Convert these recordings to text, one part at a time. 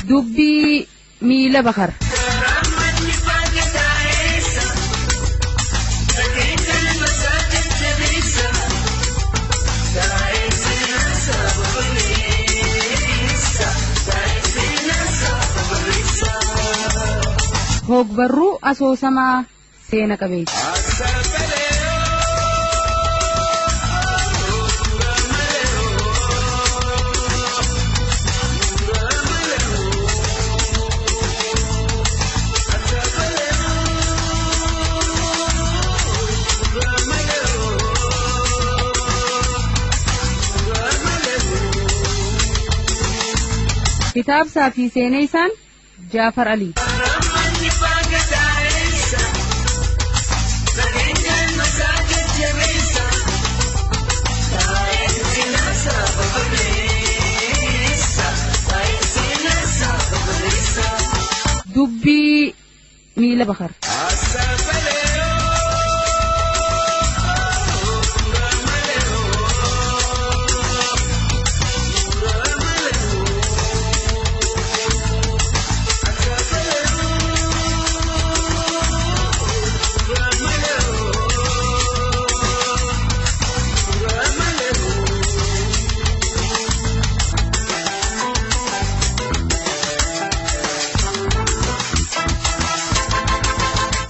دبي ميلا بخر هوك برو أسو سما سينا كبير كتاب سافي سينيسان جعفر علي دبي ميلا بخر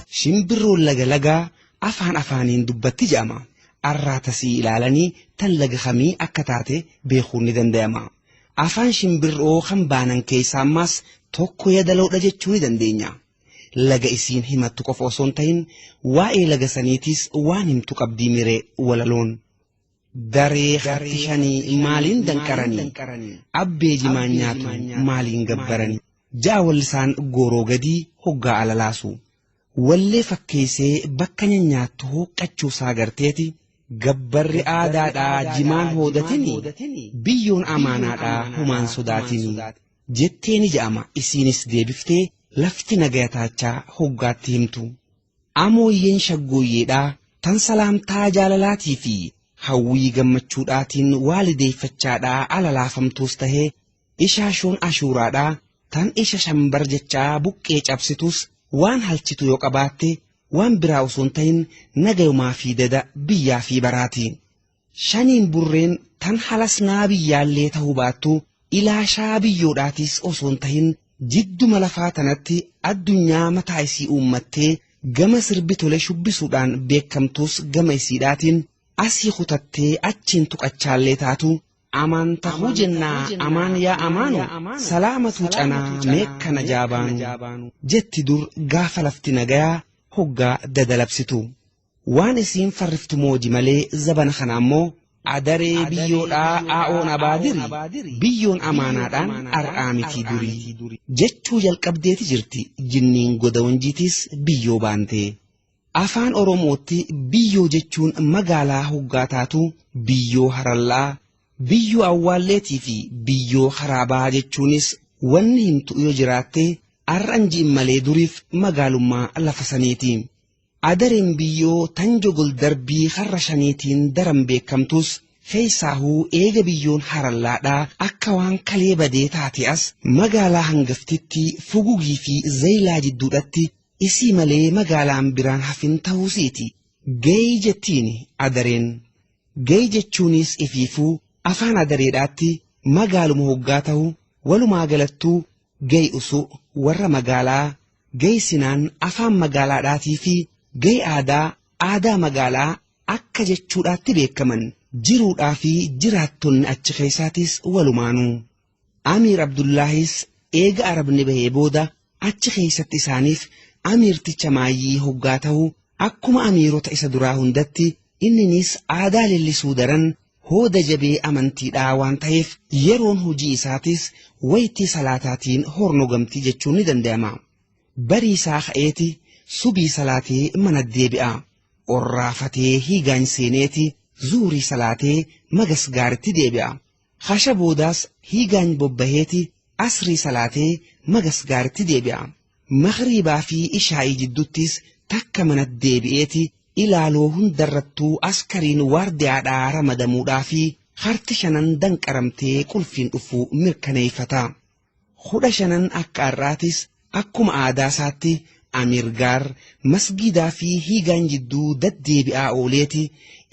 شمبرو لغا أفان أفانين دبتي جاما الراتسي إلالاني تلغ خمي أكتاتي بيخوني دنداما أفان شمبرو خمبانان كيساماس توكو يدلو رجتشوني دندينيا لغا إسين همتو كفوصون تاين وائي لغا سانيتيس وان همتو قبدي ميري ولالون داري خرتشاني مالين دنكراني أبي جمانياتو مالين غبراني جاول لسان غورو غدي هقا على لاسو wallee fakkeessee bakka nyaattu qachuu saagarteeti gabbarri aadaadhaa jimaan hoodatini biyyoon amaanaadhaa humaan sodaatini jetteeni ja'ama isiinis deebiftee lafti nagayataachaa hoggaatti himtu amooyyeen shaggooyyeedhaa tan salaamtaa jaalalaatii fi hawwii gammachuudhaatiin waalideeffachaadhaa alalaafamtuus tahee ishaashoon ashuuraadhaa tan isha shambar jechaa buqqee cabsitus waan halchitu yoo qabaatte waan biraa osoon ta'in nagayumaa fi dada biyyaa fi baraatiin shaniin burreen tan halasnaa biyyaallee ta'uu baattu ilaashaa biyyoodhaatis osoon ta'in jidduma lafaa tanatti addunyaa mataa isii uummattee gama sirbi tole shubbisuudhaan beekamtus gama isiidhaatiin asii kutattee achiin tuqachaallee taatu amaan tahuu jennaa amaan yaa amaanu salaamatu canaa meekkana jaabaanu jetti dur gaafa lafti nagayaa hoggaa dadalabsitu waan isiin farriftu mooji malee zabana kana ammoo adaree biyyoodhaa aa'oon abaadiri biyyoon amaanaadhaan ar'aa mitii durii jechuu jalqabdeeti jirti jinniin godawunjiitis biyyoo baantee afaan oromootti biyyoo jechuun magaalaa hoggaa taatu biyyoo harallaa biyyoo awwaalleetii fi biyyoo haraabaa jechuunis wanni himtu yoo jiraatte arranjiin malee duriif magaalummaa lafa saniiti. Adareen biyyoo tan jogol darbii harra shaniitiin daran beekamtus keessaahuu eega biyyoon harallaadhaa akka waan kalee badee taate as magaalaa hangaftitti fugugii fi zaylaa jidduudhatti isii malee magaalaan biraan hafin ta'uusiiti. Gahee jettiin adareen. Gahee jechuunis ifiifuu afaan adareedhaatti magaaluma hoggaa ta'u walumaa galattuu gahee usu warra magaalaa gahee sinaan afaan magaalaadhaatii fi gahee aadaa magaalaa akka jechuudhaatti beekaman jiruudhaa fi jiraattonni achi keessaatis walumaanuu. Amiir Abdullaahis eega arabni bahee booda achi keessatti isaaniif amiirticha maayyii hoggaa ta'u akkuma amiirota isa duraa hundatti inninis aadaa leellisuu daran hooda jabee amantiidhaa waan ta'eef yeroon hojii isaatis waytii salaataatiin hornogamtii jechuun ni danda'ama. Barii isaa ka'eeti subii salaatee mana deebi'a. Orraafatee hiigaan seeneeti zuurii salaatee magas gaaritti deebi'a. Hasha boodaas hiigaan bobbaheeti asrii salaatee magas gaaritti deebi'a. Maghriibaa fi ishaa'ii jidduttis takka mana deebi'eeti ilaaloo hundarrattuu askariin waardiyaadhaa ramadamuudhaa fi harti shanan danqaramtee qulfiin dhufuu mirkaneeffata. Hudha shanan akka arraatis akkuma aadaa isaatti Amirgaar masgidaa fi hiigaan jidduu daddeebi'aa ooleeti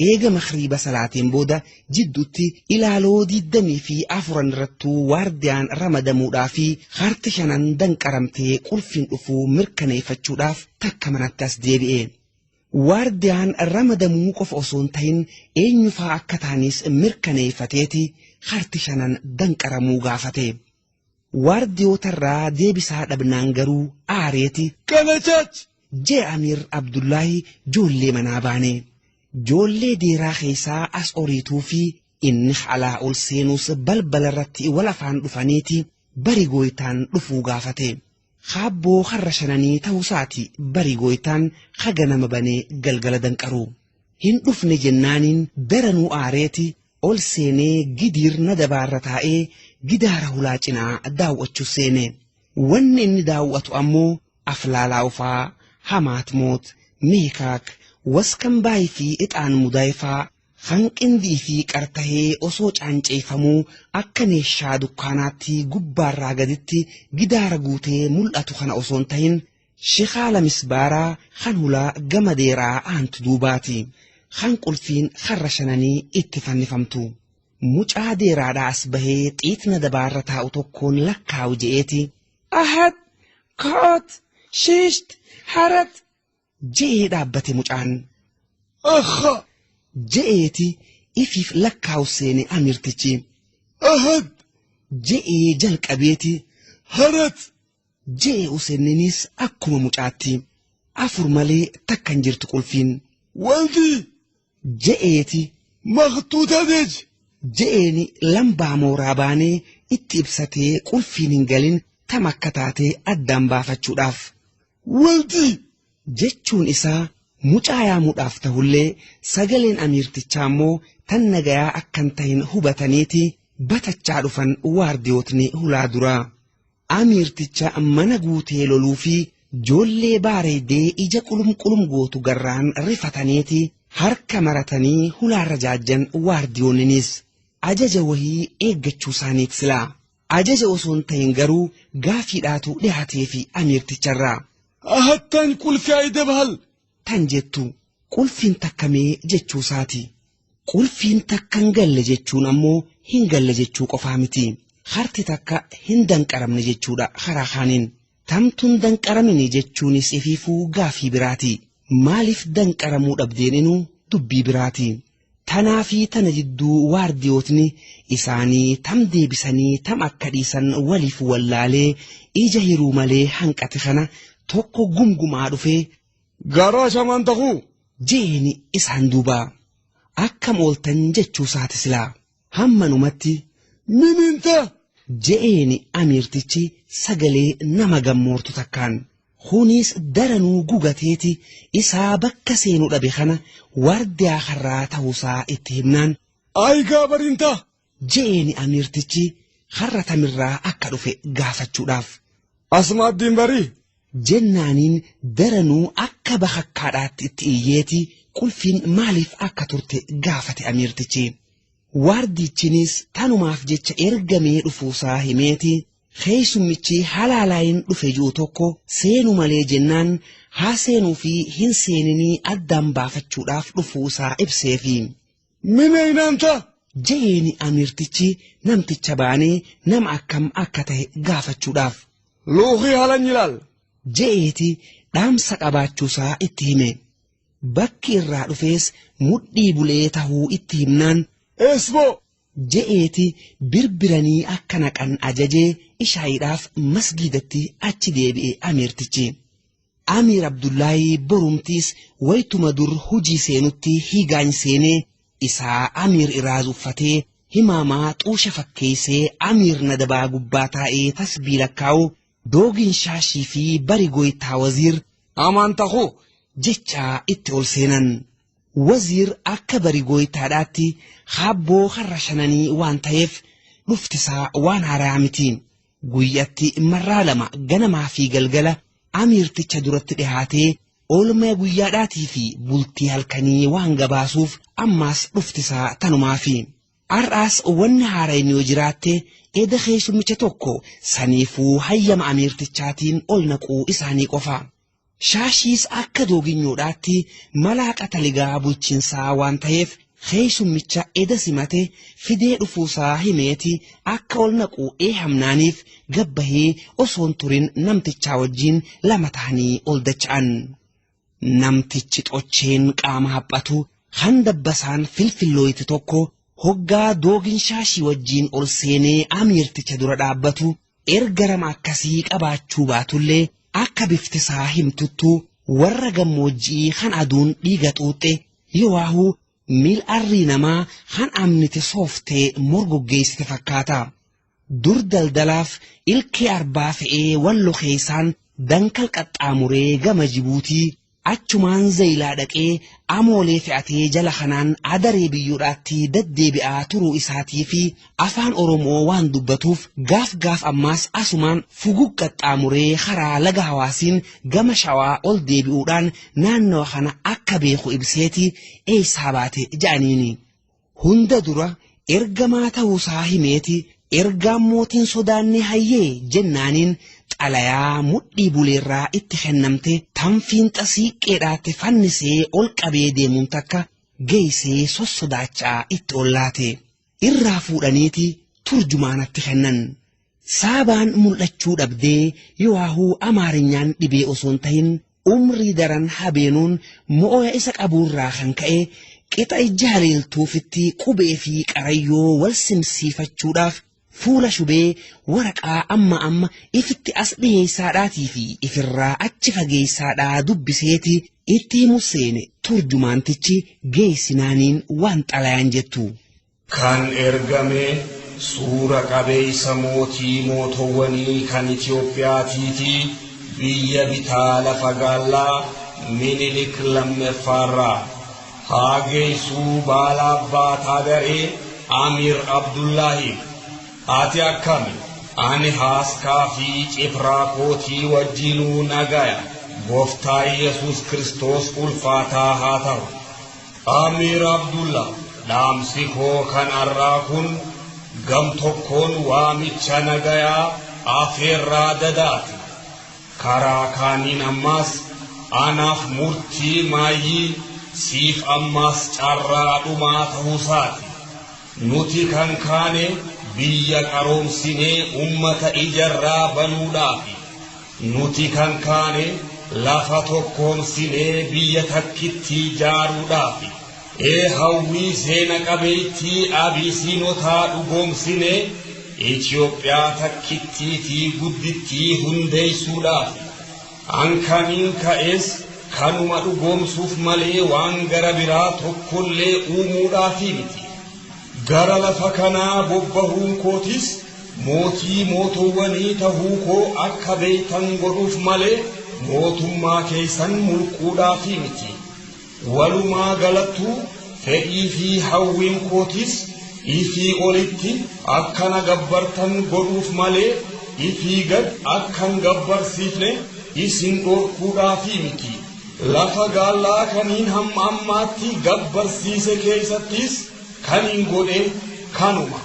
eega makhriiba salaatiin booda jidduutti ilaaloo 24 irrattuu waardiyaan ramadamuudhaa fi harti shanan danqaramtee qulfiin dhufuu mirkaneeffachuudhaaf takka manatti as deebi'e. Waardiyaan ramadamuu qofa osoo hin ta'in eenyufaa akka taanis mirkaneeffateeti harti shanan danqaramuu gaafate. Waardiyootarraa deebisaa dhabnaan garuu aareeti Kanachach jee Amir Abdullaahi joollee manaa baane. Joollee deeraa keessaa as oriituu fi inni alaa ol seenuus balbala irratti wal afaan dhufaniiti bari gooytaan dhufuu gaafate. Haabboo harra shananii ta'uusaati bari gooytaan haga nama banee galgala danqaru. Hin dhufne jennaaniin daranuu aareeti ol seenee gidiir nadabaarra taa'ee gidaara hulaa cinaa daawwachuu seene. Wanni inni daawwatu ammoo aflaalaa ufaa, hamaatmoot, meekaak, waskan baay'ee fi ixaan mudaayifaa hanqindii fi qartahee osoo caanceeffamuu akka meeshaa dukkaanaatti gubbaarraa gaditti gidaara guutee mul'atu kana osoo hin ta'in shikaala misbaaraa kan hulaa gama deeraa aantu duubaati. Kan qulfiin harra shananii itti fannifamtu. Mucaa deeraadhaa as bahee xiitna dabaarra taa'u tokkoon lakkaa'u je'eeti. Ahad, koot, shiisht, harat je'ee dhaabbate mucaan. Akha Je'eeti ifiif lakkaa'u seene amirtichi. Ahad Je'ee jalqabeeti. Harat Je'ee usenninis akkuma mucaatti. Afur malee takkan jirtu qulfiin. Wanti Je'eeti maqtuuta deej je'eeni lambaa mooraa baanee itti ibsatee qulfiin hin galin tam akka taate addaan baafachuudhaaf. Wanti Jechuun isaa mucaa yaamuudhaaf ta'ullee sagaleen amirtichaa immoo tan nagayaa akkan ta'in hubataniiti batachaa dhufan waardiyootni hulaa duraa. Amirticha mana guutee loluu fi joollee baareedee ija qulum gootu garraan rifataniiti harka maratanii hulaarra jaajjan waardiyoonninis ajaja wahii eeggachuu isaaniit silaa. Ajaja osoo hin ta'in garuu gaafiidhaatu dhiyaatee fi amirticharraa. ahattan qulfi ayda bahal Tan jettu qulfiin takkamee jechuu isaati. Qulfiin takka hin galle jechuun ammoo hin galle jechuu qofaa miti. Harti takka hin danqaramne jechuudha karaa kaaniin. Tamtuun danqaramne jechuunis ifiifuu gaafii biraati. Maaliif danqaramuu dhabdeeninuu dubbii biraati. Tanaa fi tana jidduu waardiyootni isaanii tam deebisanii tam akka dhiisan waliif wallaalee ija hiruu malee hanqate kana tokko gumgumaa dhufee garaa shamaan ta'uu jeeni isaan duubaa akkam ooltan jechuu isaati silaa. Hammanumatti mininta je'eeni amirtichi sagalee nama gammoortu takkaan. Kunis daranuu gugateeti isaa bakka seenuu dhabe kana waardiyaa harraa ta'uusaa itti himnaan aygaa barinta je'eeni amirtichi harra tamirraa akka dhufe gaafachuudhaaf. asmaaddiin barii Jennaaniin daranuu akka bakakkaadhaatti itti iyyeeti qulfiin maaliif akka turte gaafate amirtichi. Waardichinis tanumaaf jecha ergamee dhufuusaa himeeti. Keessummichi halaalaayin dhufe jiru tokko seenu malee jennaan haa seenuu fi hin seeninii addaan baafachuudhaaf dhufuusaa ibseefi. mina inaanta Jeeni amirtichi namticha baanee nama akkam akka ta'e gaafachuudhaaf. luuqii halan ilaal Je'eeti dhaamsa qabaachuusaa itti hime. Bakki irraa dhufees mudhii bulee tahuu itti himnaan esbo je'eeti birbiranii akka naqan ajajee ishaayiidhaaf masgiidatti achi deebi'e amirtichi. Amir Abdullaahi borumtiis waytuma dur hujii seenutti hiigaan seenee isaa Amir iraaz uffatee himaamaa xuusha fakkeessee Amir nadabaa gubbaa taa'ee tasbii lakkaa'u doogin shaashii fi bari goytaa waziir amaan ta'uu jechaa itti ol seenan. Waziir akka bari goytaadhaatti haabboo harra shananii waan ta'eef dhuftisaa waan haaraa miti. Guyyatti marraa lama ganamaa fi galgala amirticha duratti dhihaatee oolmaa guyyaadhaatii fi bultii halkanii waan gabaasuuf ammaas dhuftisaa tanumaafi. Ar'aas wanni haaraan yoo jiraatte eda keessummicha tokko saniifuu hayyama amiirtichaatiin ol naquu isaanii qofa. Shaashiis akka dooginyoodhaatti malaaqa taligaa bulchiinsaa waan ta'eef keessummicha eda simate fidee dhufuusaa himeeti akka ol naquu eehamnaaniif gabbahee osoon turin namtichaa wajjiin lama ta'anii ol dacha'an. Namtichi xocheen qaama haphatu handabbasaan filfillooyti tokko hoggaa doogin shaashii wajjiin ol seenee amiirticha dura dhaabbatu erga rama akkasii qabaachuu baatullee akka biftisaa himtuttu warra gammoojjii han aduun dhiiga xuuxxe yowaahuu mil'arrii namaa han amnite sooftee morgoggeessite fakkaata. Dur daldalaaf ilkee arbaa fe'ee wallo keessaan dankal qaxxaamuree gama Jibuutii achumaan Zayilaa dhaqee amoolee fe'atee jala kanaan adaree biyyoodhaatti deddeebi'aa turuu isaatii fi afaan Oromoo waan dubbatuuf gaaf ammaas asumaan fugug qaxxaamuree karaa laga Hawaasiin gama Shawaa ol deebi'uudhaan naannawa kana akka beeku ibseeti eessaa baate ja'aniini. Hunda dura ergamaa ta'uusaa himeeti ergaan mootiin sodaanne hayyee jennaaniin xalayaa mudhii buleerraa itti kennamte tanfiinxa siiqqeedhaatti fannisee ol qabee deemuun takka geessee sossodaachaa itti ollaate. Irraa fuudhaniiti turjumaanatti kennan. Saabaan mul'achuu dhabdee yowaahuu amaarinyaan dhibee osoon tahin umrii daran habeenuun mo'oya isa qabuurraa kan ka'e qixa ija haleeltuufitti qubee fi qarayyoo wal simsiifachuudhaaf fuula shubee waraqaa amma ifitti as dhiyeessaadhaatii fi ifirraa achi fageessaadhaa dubbiseeti itti himu seene turjumaantichi geessinaaniin waan xalayaan jettu. Kan ergame suura qabeessa mootii mootowwanii kan Itoophiyaatiiti biyya bitaa lafa gaallaa Minilik lammeffaarraa haa geessuu baala abbaa taadaree Amir Abdullaahi. Ati akkami ani haaskaa fi cifraa kootii wajjinuu nagaya gooftaa Yesus Kiristoos ulfaataa haa ta'u. Amir Abdullah dhaamsi koo kan arraa kun gam tokkoon waamicha nagayaa afeerraa dadaati. Karaa kaaniin ammaas anaaf murtii maayyii siif ammaas carraa dhumaa ta'uusaati. Nuti kan kaane biyya qaroomsinee ummata ijarraa banuudhaafi nuti kan kaane lafa tokkoomsinee biyya takkitti ijaaruudhaafi hawwii seena qabeettii Abisiinotaa dhugoomsinee Itoophiyaa takkittiitii guddittii hundeessuudhaafi ankaniin ka'es kanuma dhugoomsuuf malee waan gara biraa tokkollee uumuudhaafi miti. Gara lafa kanaa bobbahuun kootis mootii mootowwanii tahuu koo akka beeytan godhuuf malee mootummaa keessan mulquudhaafi miti. Walumaa galattuu fedhii fi hawwiin kootis ifii olitti akkana gabbartan godhuuf malee ifii gad akkan gabbarsiifne isin dhorkuudhaafi miti. Lafa gaallaa kaniin hamma ammaatti gabbarsiise keessattis kaniin godhe kanuma.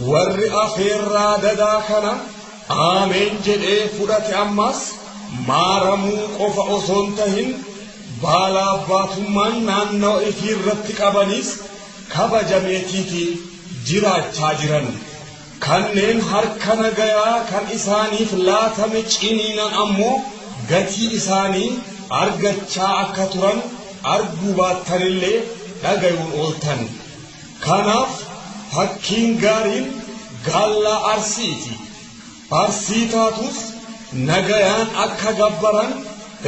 Warri afeerraa dadaa kana Ameen jedhee fudhate ammas maaramuu qofa osoon tahin baala abbaatummaan naannoo ifii irratti qabanis kabajameetiitii jiraachaa jiran. Kanneen harka nagayaa kan isaaniif laatame ciniinan ammoo gatii isaanii argachaa akka turan arguu baattanillee dhagayuun ooltan. Kanaaf fakkiin gaariin gaallaa Arsiiti. Arsii taatus nagayaan akka gabbaran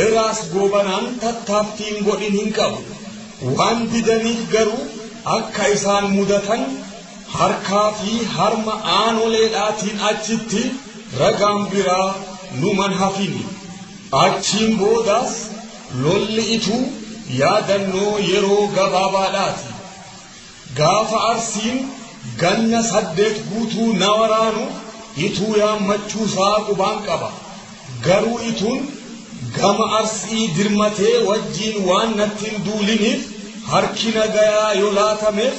iraas goobanaan tattaaffiin godhin hin qabu. Waan didaniif garuu akka isaan mudatan harkaa fi harma aanoleedhaatiin achitti ragaan biraa numan hafini. Achiin boodaas lolli ituu yaadannoo yeroo gabaabaadhaati. Gaafa Arsiin ganna 8 guutuu na waraanu ituu yaammachuusaa qubaan qaba. Garuu ituun gama Arsii dirmatee wajjiin waan nattiin duuliniif harki nagayaa yoo laatameef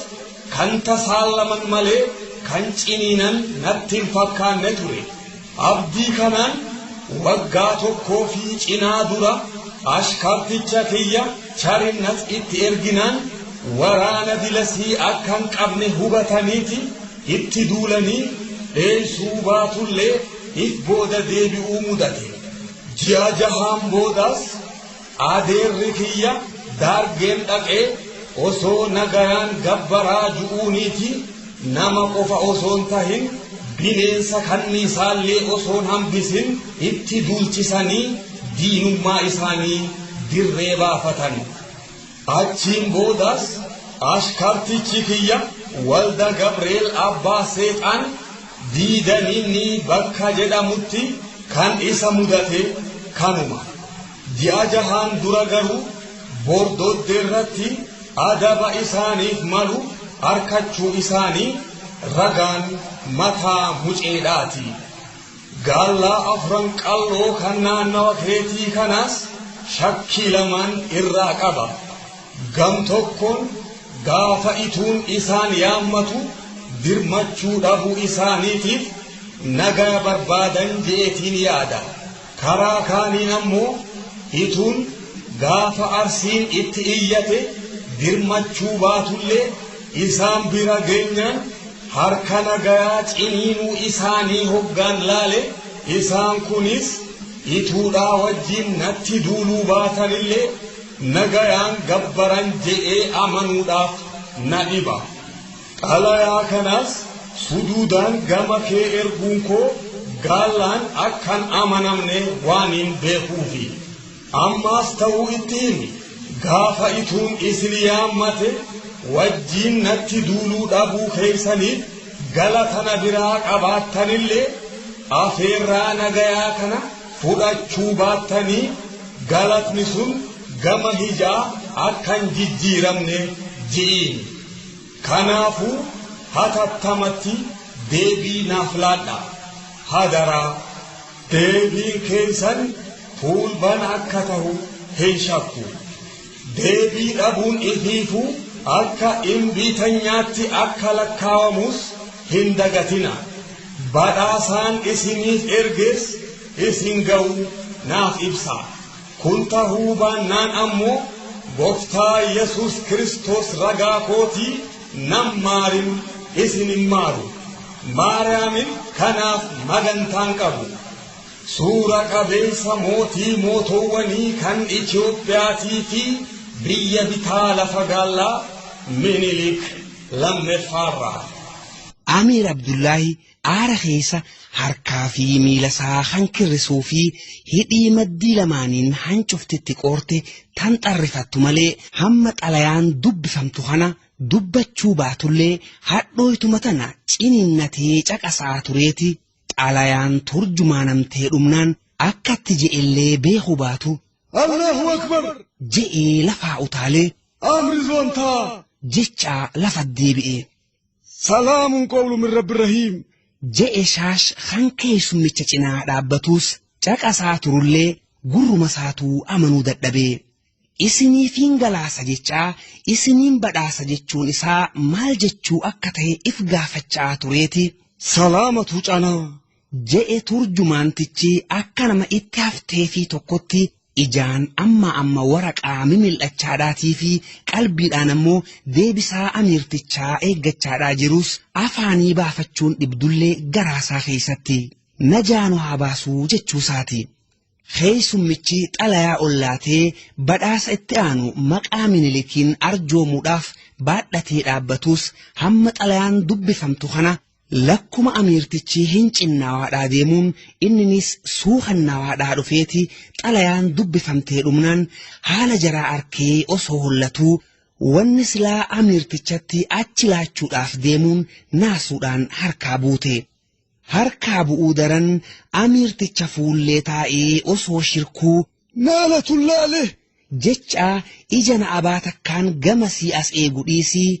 kan tasaalaman malee kan ciniinan natti hin fakkaanne ture. Abdii kanaan waggaa tokkoo fi cinaa dura ashkarticha kiyya Charinnat itti erginaan waraana dilasii akka hin qabne hubataniiti itti duulanii dheessuu baatullee if booda deebi'uu mudate. Ji'a jahaan boodas adeerri kiyya Daargeen dhaqee osoo nagayaan gabbaraa ju'uuniiti nama qofa osoon tahin bineensa kanniisaallee osoon hambisin itti duulchisanii diinummaa isaanii dirree baafatan. Achiin boodas ashkartichi kiyya walda Gabreel abbaa seexaan diidaniinni bakka jedhamutti kan isa mudate kanuma. Ji'a jahaan dura garuu bordodde irratti adaba isaaniif malu harkachuu isaanii ragaan mataa muceedhaati. Gaallaa afran qalloo kan naannawa keetii kanaas shakkii lamaan irraa qaba. Gam tokkoon gaafa ituun isaan yaammatu dirmachuu dhabuu isaaniitiif nagaa barbaadan jeetiin yaada. Karaa kaaniin ammoo ituun gaafa arsiin itti iyyate dirmachuu baatullee isaan bira geenyaan harka nagayaa ciniinuu isaanii hoggaan laale isaan kunis ituudhaa wajjin natti duuluu baatanillee nagayaan gabbaran je'ee amanuudhaaf na dhiba. Xalayaa kanaas suduudaan gama kee erguun koo gaallaan akkan amanamne waaniin beekuufi. Ammaas ta'uu itti himi gaafa ituun isin yaammate wajjiin natti duuluu dhabuu keeysaniif galatana biraa qabaattanillee afeerraa nagayaa kana fudhachuu baattanii galatni sun gama hijaa akkan jijjiiramne ji'iin. Kanaafuu hatattamatti deebii naaf laadha. Hadaraa deebiin keessan fuulban akka ta'u hin shakku. Deebii dhabuun ifiifuu akka imbiitanyaatti akka lakkaawamus hin dagatina. Badhaasaan isiniif erges isin ga'u naaf ibsa. Kun tahuu baannaan ammoo Gooftaa Yesuus Kiristoos ragaa kootii nam maarin isin hin maaru. Maariyaamin kanaaf magantaan qabu. Suura qabeessa mootii mootowwanii kan Itiyoophiyaatii fi biyya bitaa lafa gaallaa Minilik lammeffaarraa. Amiir Abdullaahi aara keessa harkaa fi miila isaa hankirrisuu fi hidhii maddii lamaaniin hancuftitti qoorte tan xarrifattu malee hamma xalayaan dubbifamtu kana dubbachuu baatullee hadhooytuma tana ciniinnatee caqasaa tureeti. Xalayaan turjumaanamtee dhumnaan akkatti je'ellee beekuu baatu Allahu Akbar je'ee lafaa utaalee amri zoontaa jechaa lafa deebi'e. salaamun qawlu min rabbi rahiim je'e shaash kan keessummicha cinaa dhaabbatus caqasaa turullee gurruma isaatuu amanuu dadhabee. Isiniifiin galaasa jechaa isiniin badhaasa jechuun isaa maal jechuu akka ta'e if gaafachaa tureeti. salaamatu canaa je'e turjumaantichi akka nama itti haftee fi tokkotti ijaan amma waraqaa mimil'achaadhaatii fi qalbiidhaan ammoo deebisaa amiirtichaa eeggachaadhaa jirus afaanii baafachuun dhibdullee garaasaa keessatti najaanu haa baasuu jechuusaati. Keessummichi xalayaa ollaatee badhaasa itti aanu maqaa Minilikiin arjoomuudhaaf baadhatee dhaabbatus hamma xalayaan dubbifamtu kana lakkuma amiirtichi hin cinnaawaadhaa deemuun inninis suukannawaadhaa dhufeeti xalayaan dubbifamtee dhumnaan haala jaraa arkee osoo hollatuu wanni silaa amiirtichatti achi laachuudhaaf deemuun naasuudhaan harkaa buute. Harkaa bu'uu daran amiirticha fuullee taa'ee osoo shirkuu naalatullaale jechaa ija na abaatakkaan gamasii as eegu dhiisii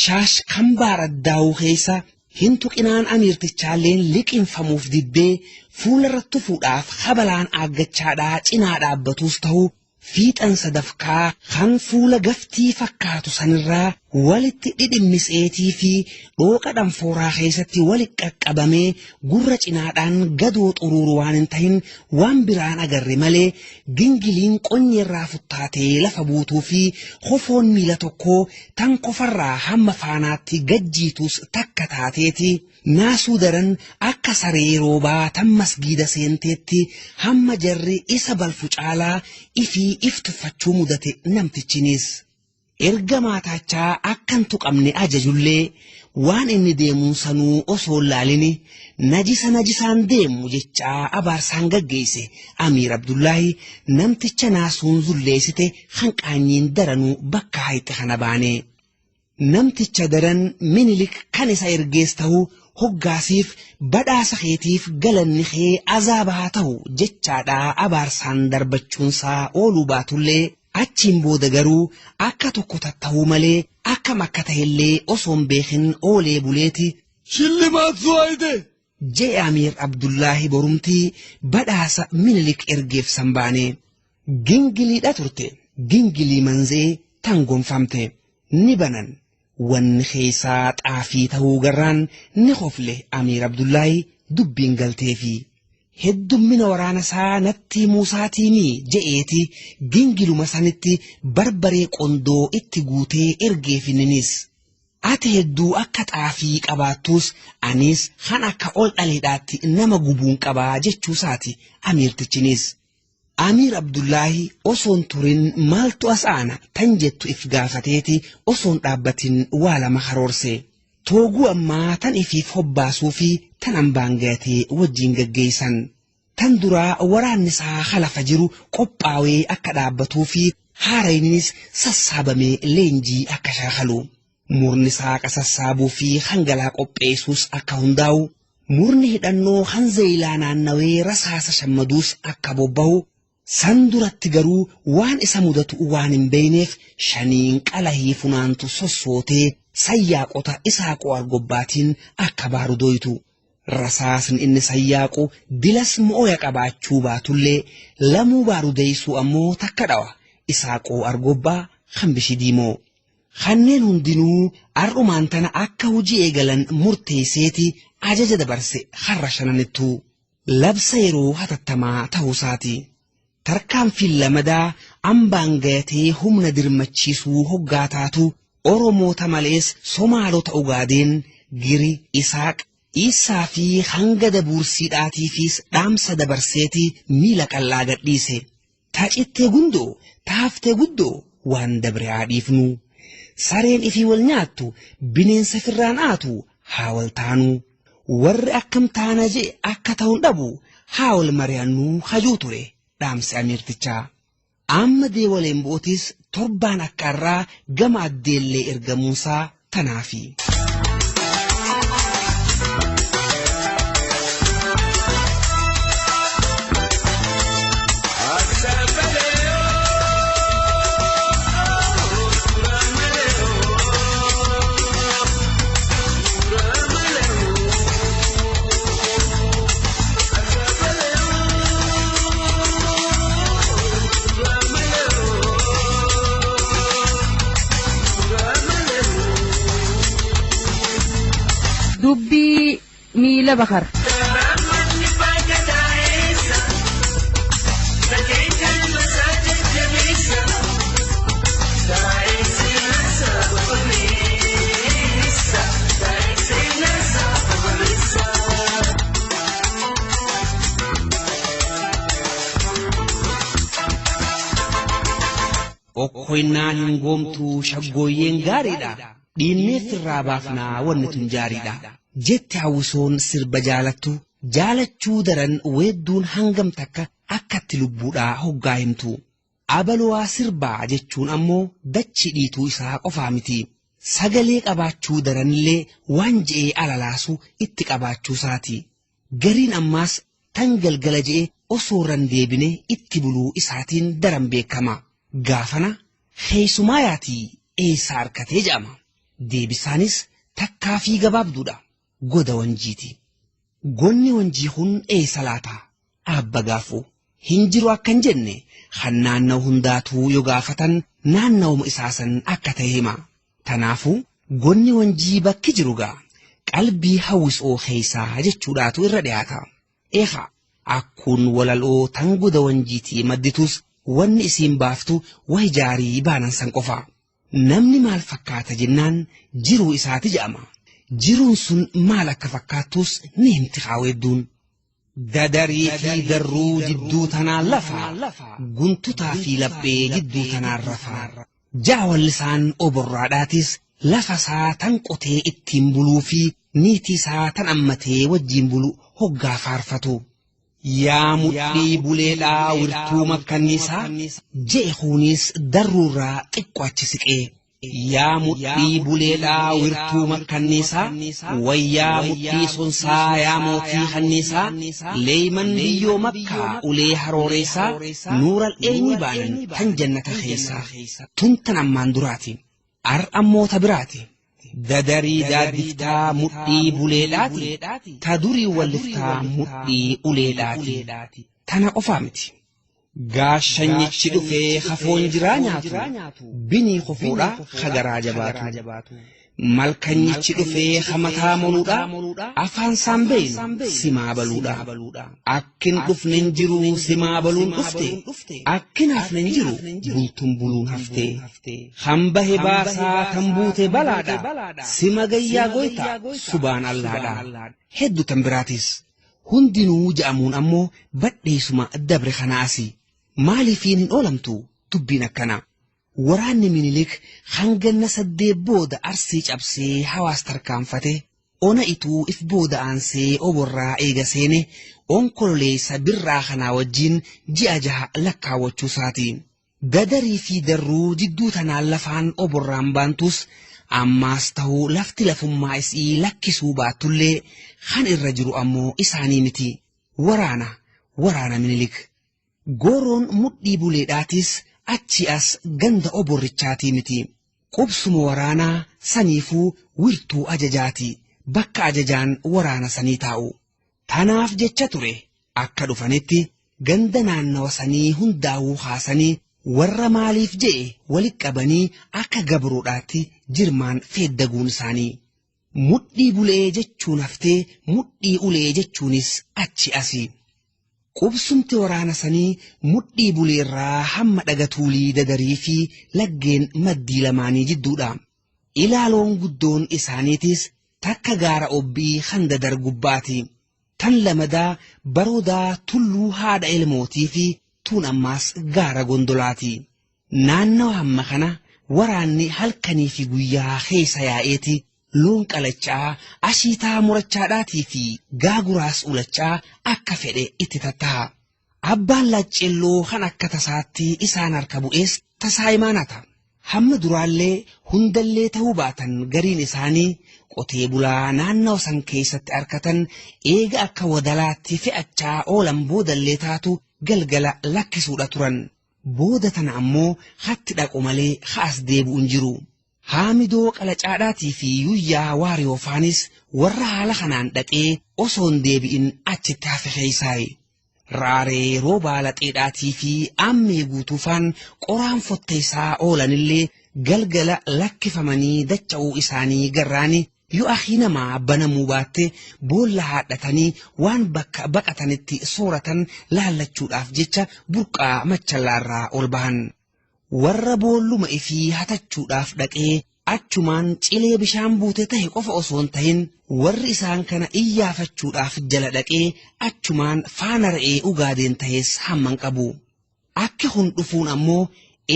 shaash kan baaraddaa'uu keessa hin tuqinaan amiirtichaalleen liqinfamuuf diddee fuularratti fuudhaaf habalaan aaggachaadhaa cinaa dhaabbatus ta'u fiixan sadafkaa kan fuula gaftii fakkaatu sanirraa walitti dhidhimmiseetii fi dhooqa dhanfooraa keessatti walitti qaqqabamee gurra cinaadhaan gadoo xuruuru waan hin tahin waan biraan agarre malee gingiliin qonyeerraa futtaatee lafa buutuu fi kofoon miila tokkoo tan kofarraa hamma faanaatti gajjiitus takka taateeti naasuu daran akka saree roobaa tan masgiida seenteetti hamma jarri isa balfu caalaa ifii iftuffachuu mudate namtichinis. Erga maataachaa akkan tuqamne ajajullee waan inni deemuun sanuu osoo laalini najisaan deemu jechaa abaarsaan gaggeesse Amiir Abdullaahi namticha naasuun zulleessite hanqaanyiin daranuu bakka hayixe kana baane. Namticha daran Minilik kan isa ergees ta'u hoggaasiif badhaasa keetiif galanni kee azaaba haa ta'u jechaadhaa abaarsaan darbachuunsaa ooluu baatullee achiin booda garuu akka tokko tatta'uu malee akkam akka ta'ellee osoon beekin oolee buleeti shillimaat zuwaayide jee Amiir Abdullaahi borumtii badhaasa Minilik ergeef sanbaane. Gingiliidha turte gingilii manzee tan gonfamte ni banan wanni keessaa xaafii ta'uu garraan ni hofle Amiir Abdullaahi dubbiin galteefi. Heddummina waraana isaa natti Muusaatii je'eeti gingiluma sanitti barbaree qondoo itti guutee ergeefininis. Ati hedduu akka xaafii qabaattus anis kan akka ol dhaleedhaatti nama gubuun qabaa jechuusaati Amiirtichinis. Amiir Abdullaahi osoon turin maaltu as aana tan jettu if gaafateeti osoon dhaabbatin waa lama karoorse. Tooguu ammaa tan ifiif hobbaasuu fi tan hambaan gatee wajjiin gaggeessan. Tan duraa waraanni isaa halafa jiru qophaawee akka dhaabbatuu fi haarayninis sassaabamee leenjii akka shaakalu. Murni isaa qasassaabuu fi hangalaa qopheessuus akka hundaa'u. Murni hidhannoo hanzeelaa naannawee rasaasa shammaduus akka bobba'u. San duratti garuu waan isa mudatu waan hin beeyneef shaniin qalahii funaantu sossootee sayyaaqota isaaqoo argobbaatiin akka baaru doytu. Rasaasni inni sayyaaqu dilas mo'oya qabaachuu baatullee lamuu baaru deeysuu ammoo takka dhawa isaaqoo argobbaa hambishi diimoo. Kanneen hundinuu ar'umaan tana akka hojii eegalan murteesseeti ajaja dabarse har'a shananittu labsa yeroo hatattamaa ta'uusaati. Tarkaanfiin lamadaa ambaan gayatee humna dirmachiisuu hoggaa taatu Oromoota malees Somaalota Ugaadeen Giri Isaaq Isaa fi hanga dabursiidhaatiifis dhaamsa dabarseeti miila qallaa gadhiise. Taacittee gundoo taaftee guddoo waan dabre haa dhiifnu. Sareen ifii wal nyaattu bineensa firraan aatu haa wal taanu. Warri akkam taana jee akka ta'uun dhabu haa wal mari'annuu hajuu ture dhaamsi Amiirtichaa. Amma deewaleen bootis torbaan akka irraa gama addeellee ergamuunsaa tanaafi. Dubbii miila bakar. Okkoynaan hin goomtuu shaggooyyeen gaariidha. Dhiinnee firraa baafnaa wanni tun jaariidha. Jetti hawwisoon sirba jaalattu jaalachuu daran weedduun hangam takka akkatti lubbuudhaa hoggaa himtu. Abaluwaa sirbaa jechuun ammoo dachi dhiituu isaa qofaa miti. Sagalee qabaachuu daranillee waan je'ee alalaasu itti qabaachuusaati. Gariin ammaas tan galgala je'e osoo randeebine itti buluu isaatiin daran beekama. Gaafana heessumaayaatii eessa harkatee jedhama. Deebisaanis takkaa fi gabaabduudha. Goda wanjiiti. Gonni wanjii kun eessa laata? Abba gaafuu hinjiru akkan jenne kan naanna'u hundaatuu yoo gaafatan naanna'uma isaasan akka ta'e hima. Tanaafu gonni wanjii bakki jiru gaa qalbii hawwisoo keessaa jechuudhaatu irra dhiyaata. Eegaa akkuun walaloo tan goda wanjiitii madditus wanni isiin baaftu wayi jaarii baanan san qofa. Namni maal fakkaata jennaan jiruu isaati jedhama. Jiruun sun maal akka fakkaattus ni himti kaawedduun. Dadarii fi darruu jidduu tanaan lafa guntutaa fi laphee jidduu tanaan rafaa. Jaawallisaan oborraadhaatis lafa isaa tan qotee ittiin buluu fi niitii isaa tan ammatee wajjiin bulu hoggaa faarfatu. Yaa mudhii buleedhaa wirtuu makkanniisaa je'e kunis darruurraa xiqqoo achi siqee. Yaa mudhii buleedhaa wirtuu makkanniisaa wayyaa mudhii sonsaa yaa mootii kanniisaa leeyman biyyoo makkaa ulee harooreessaa nuural eenyi baanan tan jannata keessaa tun tan ammaan duraati ammoota biraati. Dadarii daaddiftaa mudhii buleedhaati ta durii walliftaa mudhii uleedhaati tana qofaa miti. Gaashanyichi dhufee hafoon jiraa nyaatu binii kofoodhaa hagaraa jabaatu. Malkanyichi dhufee hamataa moluudhaa afaan saan beeynu simaa baluudhaa. Akkin dhufnen jiru simaa baluun dhufte akkin hafnen jiru bultun buluun haftee. Hambahe baasaa tan buute balaadhaa sima gayyaa goytaa subaan allaadhaa. Hedduu tan biraatis hundinuu ja'amuun ammoo badheesuma dabre kanaasi. Maaliifiin hin oolamtu dubbiin akkana. Waraanni Minilik hanganna 8 booda Arsii cabsee hawaas tarkaanfate ona ituu if booda aansee oborraa eega seene onkololeessa birraa kanaa wajjin ji'a 6 lakkaawwachuu isaati. Dadarii fi darruu jidduu tanaan lafaan oborraan baantus ammaas ta'uu lafti lafummaa isii lakkisuu baattullee kan irra jiru ammoo isaanii miti. Waraana Minilik. Gooroon mudhii buleedhaatis achi as ganda oborrichaatii miti. Qubsuma waraanaa saniifuu wirtuu ajajaati bakka ajajaan waraana sanii taa'u. Tanaaf jecha ture akka dhufanitti ganda naannawa sanii hundaa'uu haasanii warra maaliif je'e walit qabanii akka gabroodhaatti jirmaan feeddaguun isaanii. Mudhii bulee jechuun haftee mudhii ulee jechuunis achi asii. Qubsumti waraana sanii mudhii buleerraa hamma dhagatuulii dadarii fi laggeen maddii lamaanii jidduudha. Ilaaloon guddoon isaaniitis takka gaara obbii kan dadar gubbaati. Tan lamadaa baroodaa tulluu haadha ilmootii fi tuun ammaas gaara gondolaati. Naannawa hamma kana waraanni halkanii fi guyyaa keessa yaa'eeti. Loon qalachaa ashiitaa murachaadhaatii fi gaaguraas ulachaa akka fedhe itti tatta'a. Abbaan laaccelloo kan akka tasaatti isaan harka bu'ees tasaa imaanata. Hamma duraallee hundallee ta'uu baatan gariin isaanii qotee bulaa naannawa san keessatti arkatan eega akka wadalaatti fe'achaa oolan boodallee taatu galgala lakkisuudha turan. Booda tana ammoo hatti dhaqu malee haas deebi'uun jiru. Haamidoo qalacaadhaatii fi yuyyaa waariyooffaanis warra haala kanaan dhaqee osoon deebi'in achitti hafe keessaay. Raaree roobaa laxeedhaatii fi ammee guutuufaan qoraan fotteessaa oolanillee galgala lakkifamanii dacha'uu isaanii garraani yoo akhi namaa banamuu baatte boolla haadhatanii waan bakka baqatanitti sooratan laallachuudhaaf jecha burqaa machallaarraa ol bahan. Warra boolluma ifii hatachuudhaaf dhaqee achumaan cilee bishaan buute tahe qofa osoon tahin warri isaan kana iyyaafachuudhaaf jala dhaqee achumaan faana re'ee ugaadeen tahees hamman qabu. Akka hun dhufuun ammoo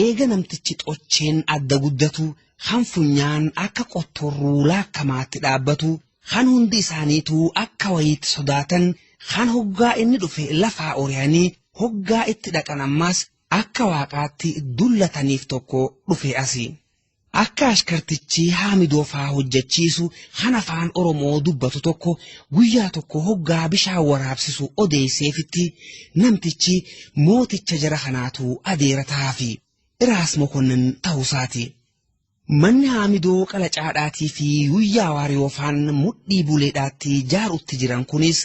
eega namtichi xocheen adda guddatu kan funyaan akka qottorruu laakkamaatti dhaabbatu kan hundi isaaniituu akka wayiitti sodaatan kan hoggaa inni dhufe lafaa oriyanii hoggaa itti dhaqan ammaas akka waaqaatti dullataniif tokko dhufe asii. Akka ashkartichi haamidoofaa hojjechiisu kan afaan Oromoo dubbatu tokko guyyaa tokko hoggaa bishaan waraabsisu odeesseefitti namtichi mooticha jara kanaatu adeera taafi Iraas Mokonnin ta'uusaati. Manni haamidoo qalacaadhaatii fi guyyaa waariyoofaan mudhii buleedhaatti jaarutti jiran kunis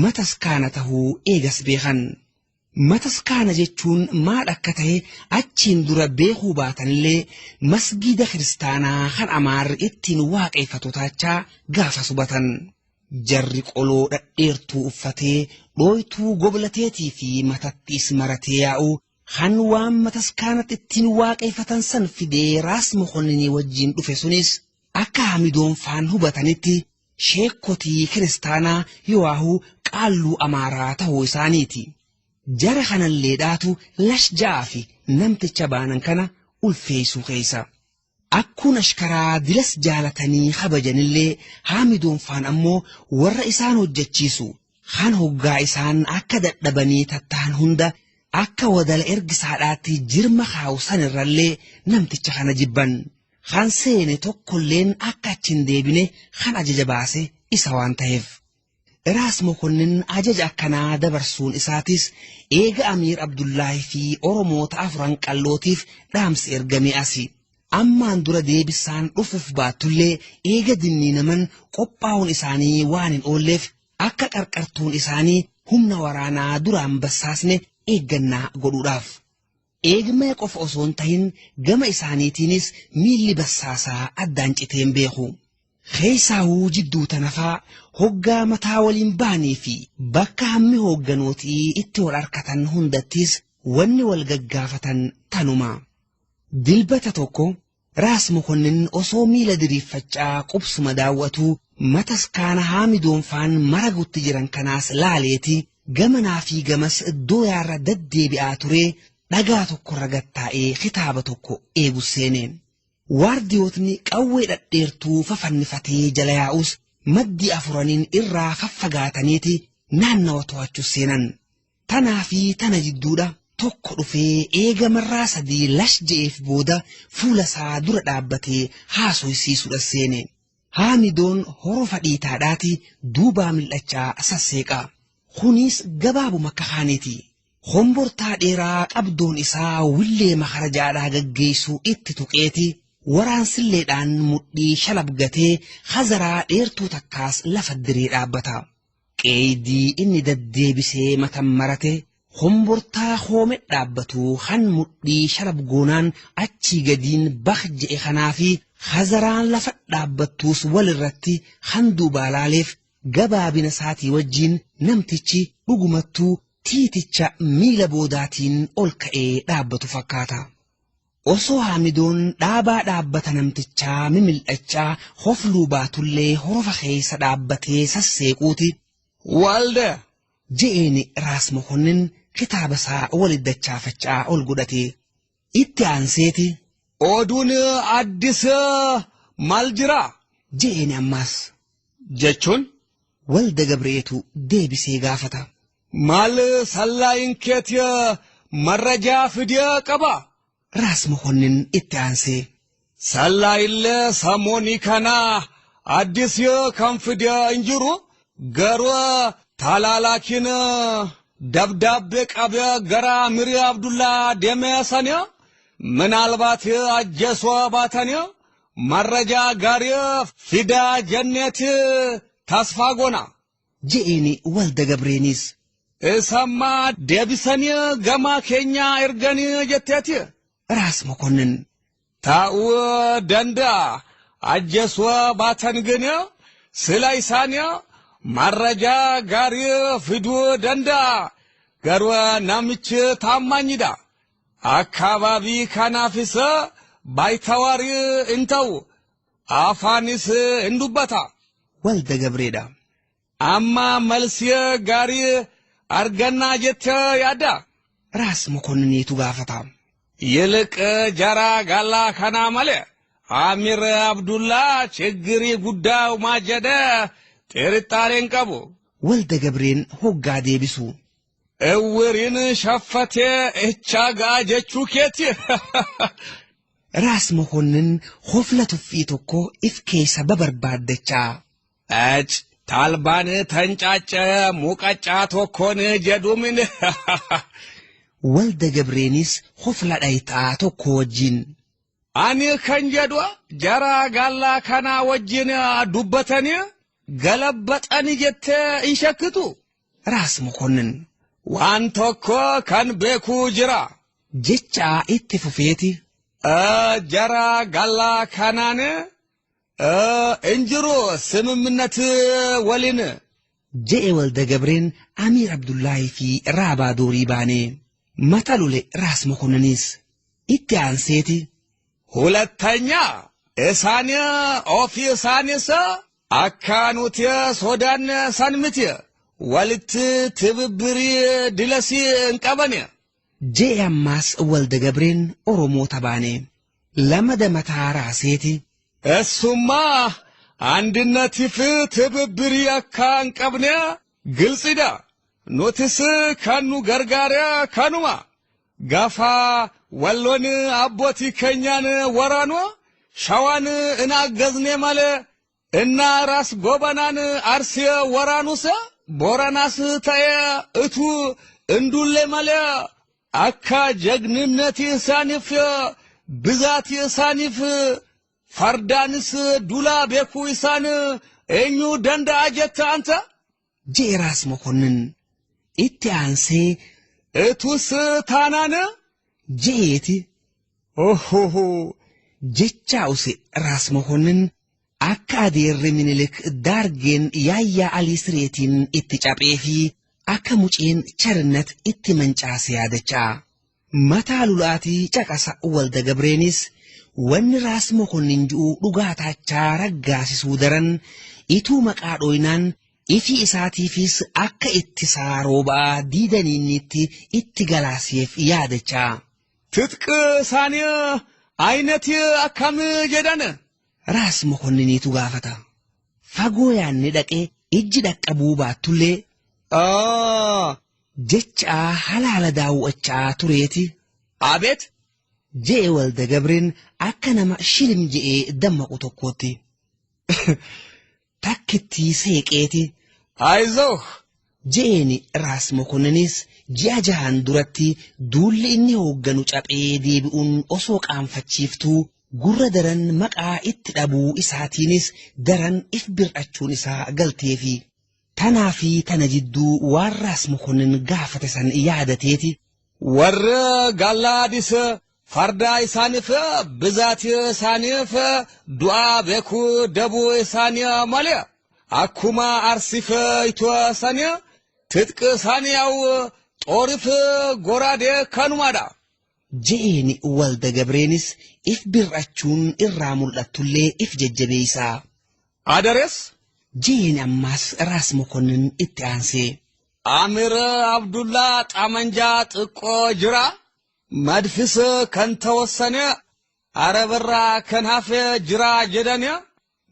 mataskaana tahuu eegas beekan. mataskaana jechuun maal akka ta'e achiin dura beekuu baatanillee masgiida kiristaanaa kan Amaar ittiin waaqeffatu taachaa gaafa subatan. Jarri qoloo dhadheertuu uffatee dhooytuu goblateetii fi matattiis maratee yaa'u kan waan mataskaanatti ittiin waaqeffatan san fidee Raas Mokonninii wajjin dhufe sunis akka Hamidoon faan hubatanitti sheekkotii kiristaanaa Yowaahuu qaalluu Amaaraa ta'uu isaaniiti. Jara kanalleedhaatu Lashja'aa fi namticha baanan kana ulfeessuu keessa. Akkuun ashkaraa dilas jaalatanii kabajanillee Hamidoon faan ammoo warra isaan hojjechiisu kan hoggaa isaan akka dadhabanii tattaan hunda akka wadala ergisaadhaatti jirma kaawusan irrallee namticha kana jibban. Kan seene tokkolleen akka achiin deebine kan ajaja baase isa waan ta'eef. Raas Mokonnin ajaja akkanaa dabarsuun isaatis eega Amiir Abdullaahi fi Oromoota afran qallootiif dhaamsi ergame asi. Ammaan dura deebisaan dhufuuf baatullee eega dinniinaman qophaa'uun isaanii waan hin oolleef akka qarqartuun isaanii humna waraanaa duraan bassaasne eeggannaa godhuudhaaf. Eegmee qofa osoo hin tahin gama isaaniitiinis miilli bassaasaa addaan citeen beeku. Keessaawuu jidduu tanafaa hoggaa mataa waliin baanii fi bakka hammi hoogganootii itti wal harkatan hundattis wanni wal gaggaafatan tanuma. Dilbata tokko Raas Mokonnin osoo miila diriiffachaa qubsuma daawwatu mataskaana Hamidoon faan maragutti jiran kanaas laaleeti gamanaa fi gamas iddoo yaarra deddeebi'aa ture dhagaa tokkorra gattaa'ee kitaaba tokko eegu seeneen. Waardiyootni qawwee dhadheertuu fafannifatee jala yaa'us maddii afuraniin irraa faffagaataniiti naannawa to'achuu seenan. Tanaa fi tana jidduudha tokko dhufee eega marraa sadii Lashja'eef booda fuula isaa dura dhaabbatee haasoysiisuudha seene. Hamidoon horofa dhiitaadhaati duubaa mil'achaa sasseeqa. Kunis gabaabuma kakaaniiti. Hombortaa dheeraa qabdoon isaa willee makarajaadhaa gaggeessuu itti tuqeeti. Waraansilleedhaan mudhii shalabgatee hazaraa dheertuu takkaas lafa diree dhaabbata. Qeedii inni deddeebisee matan marate hombortaa hoome dhaabbatu kan mudhii shalabgoonaan achii gadiin bah je'e kanaa fi hazaraan lafa dhaabbattuus walirratti kan duubaa laaleef gabaabina isaatii wajjiin namtichi dhugumattuu tiiticha miila boodaatiin ol ka'ee dhaabbatu fakkaata. Osoo Hamidoon dhaabaa dhaabbata namtichaa mimil'achaa hofluu baatullee horofa keessa dhaabbatee sasseequuti. Walde je'eeni Raas Mokonnin kitaaba isaa walidachaafachaa ol godhatee itti aanseeti. oduun addis maal jira je'eeni ammaas. jechuun Walda Gabreetu deebisee gaafata. maal sallaayin keetii marrajaa fidee qaba. Raas Mokonnin itti aansee sallaayillee samooni kanaa addis kan fidee hin jiru garuu talaalaakiin dabdaabee qabee gara Amiir Abdullaa deemee sanii ምናልባት አጀሷ ባተኔ መረጃ ጋር ፊዳ ጀነት ተስፋ ጎና je'eeni Walda Gabreeniis እሰማ ደብሰኒ ገማ ኬኛ እርገኒ ጀቴቲ Raas Mokonnin ታው ደንዳ አጀሷ ባተን ግን ስላይሳንያ መረጃ ጋር ፊዱ ደንዳ ገርዋ ናምች ታማኝዳ አካባቢ ካናፊሰ ባይታዋሪ እንተው አፋኒስ እንዱበታ Walda Gabreedha. አማ መልስየ ጋሪ አርገና ጀተ ያዳ Raas Mokonniitu gaafata. ይልቅ ጀራ ጋላ ካና ማለ አሚር አብዱላ ችግሪ ጉዳው ማጀደ ጥርጣሬን ቀቡ Walda Gabreen hoggaa deebisu. እውሪን ሸፈቴ እቻጋ ጀቹ ኬቲ Raas Mokonnin hofla tuffii tokko if keessa babarbaaddachaa. እጭ ታልባን ተንጫጨ ሙቀጫ ቶኮን ጀዱምን Walda Gabreenis hofla dhayitaa tokko wajjin. አኒ ከንጀዷ ጀራ ጋላ ካና ወጅን ዱበተኒ ገለበጠን ጀተ እንሸክቱ Raas Mokonnin waan tokko kan beekuu jira. Jechaa itti fufeeti. Jara gallaa kanaan injiru simimnet waliin. Je'e walda Gabreen Amiir Abdullaahi fi Raabaa Doorii baane. Mata lule Raas Mokonninis itti aanseeti. ሁለተኛ እሳኔ ኦፊ ሳኔሰ አካኑት ሶዳን ሳንምት ወልት ትብብሪ ድለሲ እንቀበኔ Je'e ammaas walda Gabreen Oromoota baane. Lamada mataa raaseeti. እሱማ አንድነት ይፍ ትብብሪ አካ እንቀብኔ ግልጽዳ ኖትስ ካኑ ገርጋሪያ ካኑማ ጋፋ ወሎን አቦቲ ከኛን ወራኖ ሻዋን እናገዝኔ ማለ እና ራስ ጎበናን አርሲ ወራኑሰ ቦራናስ ታየ እቱ እንዱሌ ማለ አካ ጀግንነት ሳኒፍ ብዛት ሳኒፍ ፈርዳንስ ዱላ ቤኩ ይሳን እኙ ደንዳ አጀታ አንተ Je'e Raas Mokonnin itti aansee እቱስ ታናነ je'eeti. ኦሆሆ Jechaa use Raas Mokonnin akka adeerri Minilik Daargeen Yaayyaa Alii Sireetiin itti caphee fi akka muceen Charnet itti mancaase yaadachaa. Mataa lulaatii caqasa walda Gabreenis wanni Raas Mokonnin ji'u dhugaa taachaa raggaasisuu daran ituu maqaa dhooynaan ifi isaatiifis akka itti saaroobaa diidaniinnitti itti galaaseef yaadachaa. ትጥቅ ሳኔ አይነት አካም ጀዳነ Raas Mokonniniitu gaafata. Fagoo yaanni dhaqee ijji dhaqqabuu baattullee jechaa halaala daawwachaa tureeti. አቤት Je'e walda Gabreen akka nama shilim je'ee dammaqu tokkootti. Takkittii seeqeeti. አይዞህ Je'een Raas Mokonninis ji'a jahaan duratti duulli inni hoogganu caphee deebi'uun osoo qaanfachiiftuu gurra daran maqaa itti dhabuu isaatiinis daran if bir'achuun isaa galteefi. Tanaa fi tana jidduu waan Raas Mokonnin gaafate san yaadateeti. ወር ጋላዲስ ፈርዳ ኢሳኒፍ ብዛት ኢሳኒፍ ዱዓ ቤኩ ደቡ ኢሳኒያ ማሊያ አኩማ አርሲፍ ኢትወሰኒያ ትጥቅ ሳኒያው ጦሪፍ ጎራዴ ከኑማዳ Je'een walda Gabreenis if bir'achuun irraa mul'attullee if jajjabeeysaa. አደሬስ Je'een ammaas Raas Mokonnin itti aansee. አሚር አብዱላ ጣመንጃ ጥቆ ጅራ መድፍስ ከንተወሰነ አረብራ ከንሃፌ ጅራ ጀደነ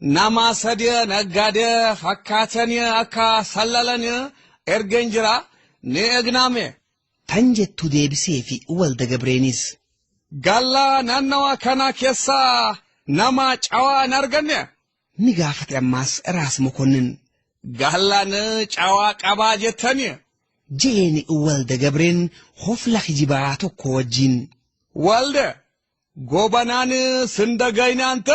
ናማ ሰደ ነጋደ ፈካተን አካ ሰለለን ኤርገን ጅራ ንእግናሜ Tan jettu deebisee fi walda Gabreenis. ጋላ ናናዋ ከና ኬሳ ናማ ጫዋ ናርገነ Ni gaafate ammaas Raas Mokonnin. ጋላን ጫዋ ቀባ ጀተኒ Je'een walda Gabreen hofla kijibaa tokko wajjin. ወልደ ጎበናን ስንደገይናንተ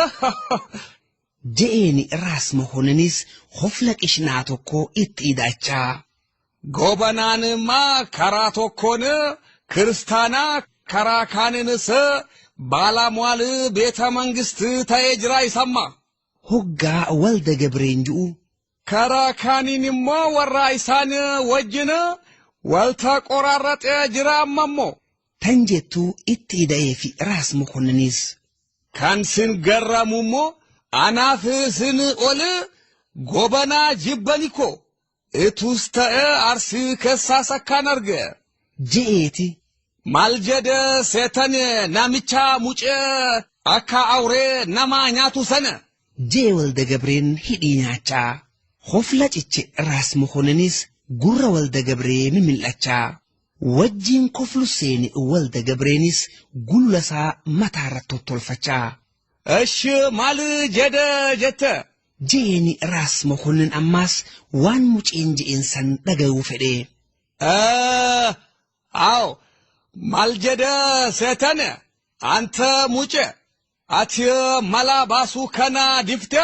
Je'een Raas Mokonninis hofla qishnaa tokko itti hidhachaa. ጎበናንማ ከራ ቶኮን ክርስታና ከራ ካንንስ ባላሟል ቤተ መንግስት ተየጅራ ይሰማ Hoggaa walda Gabreen ji'u. ከራ ካኒንሞ ወራ ኢሳን ወጅን ወልታ ቆራረጠ ጅራ አመሞ Tan jettu itti hidha'ee fi Raas Mokonninis. ካንስን ገረሙሞ አናፍስን ኦል ጎበና ጅበኒኮ እቱስተእ አርሲ ከሳሰካን አርገ Je'eeti. ማልጀደ ሴተን ናምቻ ሙጨ አካ አውሬ ነማ ኛቱ ሰነ Je'e walda Gabreen hidhii nyaachaa. Hofla ciche Raas Mokonninis gurra walda Gabree mimil'achaa. Wajjiin koflu seeni walda Gabreenis gulasaa mataarra tottolfachaa. እሺ ማል ጀደ ጀተ Je'een Raas Mokonnin ammaas waan muceen je'een san dhagayuu fedhee. አው ማልጀደ ሴተን አንተ ሙጨ አቲ መላ ባሱ ከና ዲፍተ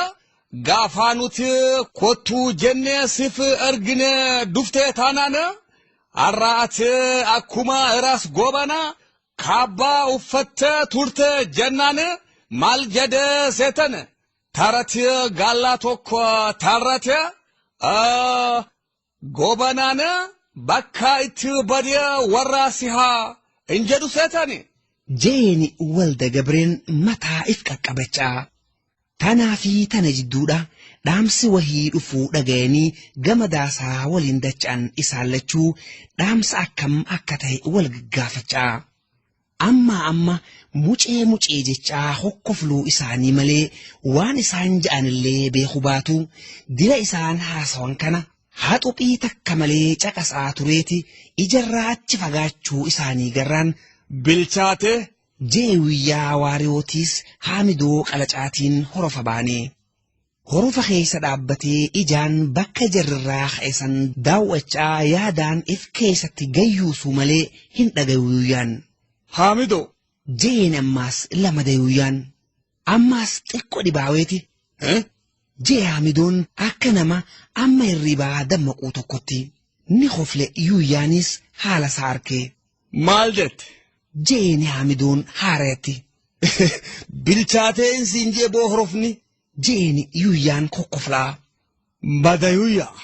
ጋፋኑት ኮቱ ጀኔ ሲፍ እርግነ ዱፍተ ታናነ arraat akkuma ras gobana kaaba uffatte turte jennaan maal jedhe seetan tarati galla tokko tarate gobanaan bakka itti badiya warra sihaa hin jedhu seetani. Jeeni walda Gabreen mataa if qaqqabachaa. Tanaa fi tana jidduudha dhaamsi wahii dhufuu dhagayanii gama daasaa waliin dacha'an isaan lachuu dhaamsa akkam akka ta'e wal gaggaafachaa. Amma mucee jechaa hokkofluu isaanii malee waan isaan ja'anillee beeku baatu dila isaan haasawan kana haxuphii takka malee caqasaa tureeti ijarraa achi fagaachuu isaanii garraan bilchaate jeewiyyaa waariyootis Haamidoo qalacaatiin horofa baanee. Horofa keessa dhaabbatee ijaan bakka jarrirraa ka'esan daawwachaa yaadaan if keessatti gayyuusuu malee hin dhagayuuyyaan. Haamidoo jeen ammaas lama dayuuyyaan. Ammaas xiqqoo dhibaaweeti. Jee Haamidoon akka nama amma hirribaa dammaquu tokkotti ni hofle yuuyyaanis haala isaa arkee. Maal jette? Jeeni Haamidoon haareetti. Bilchaatee siin jee boo horofni. Jeeni yuuyyaan kokkoflaa. Badayuuyyaa.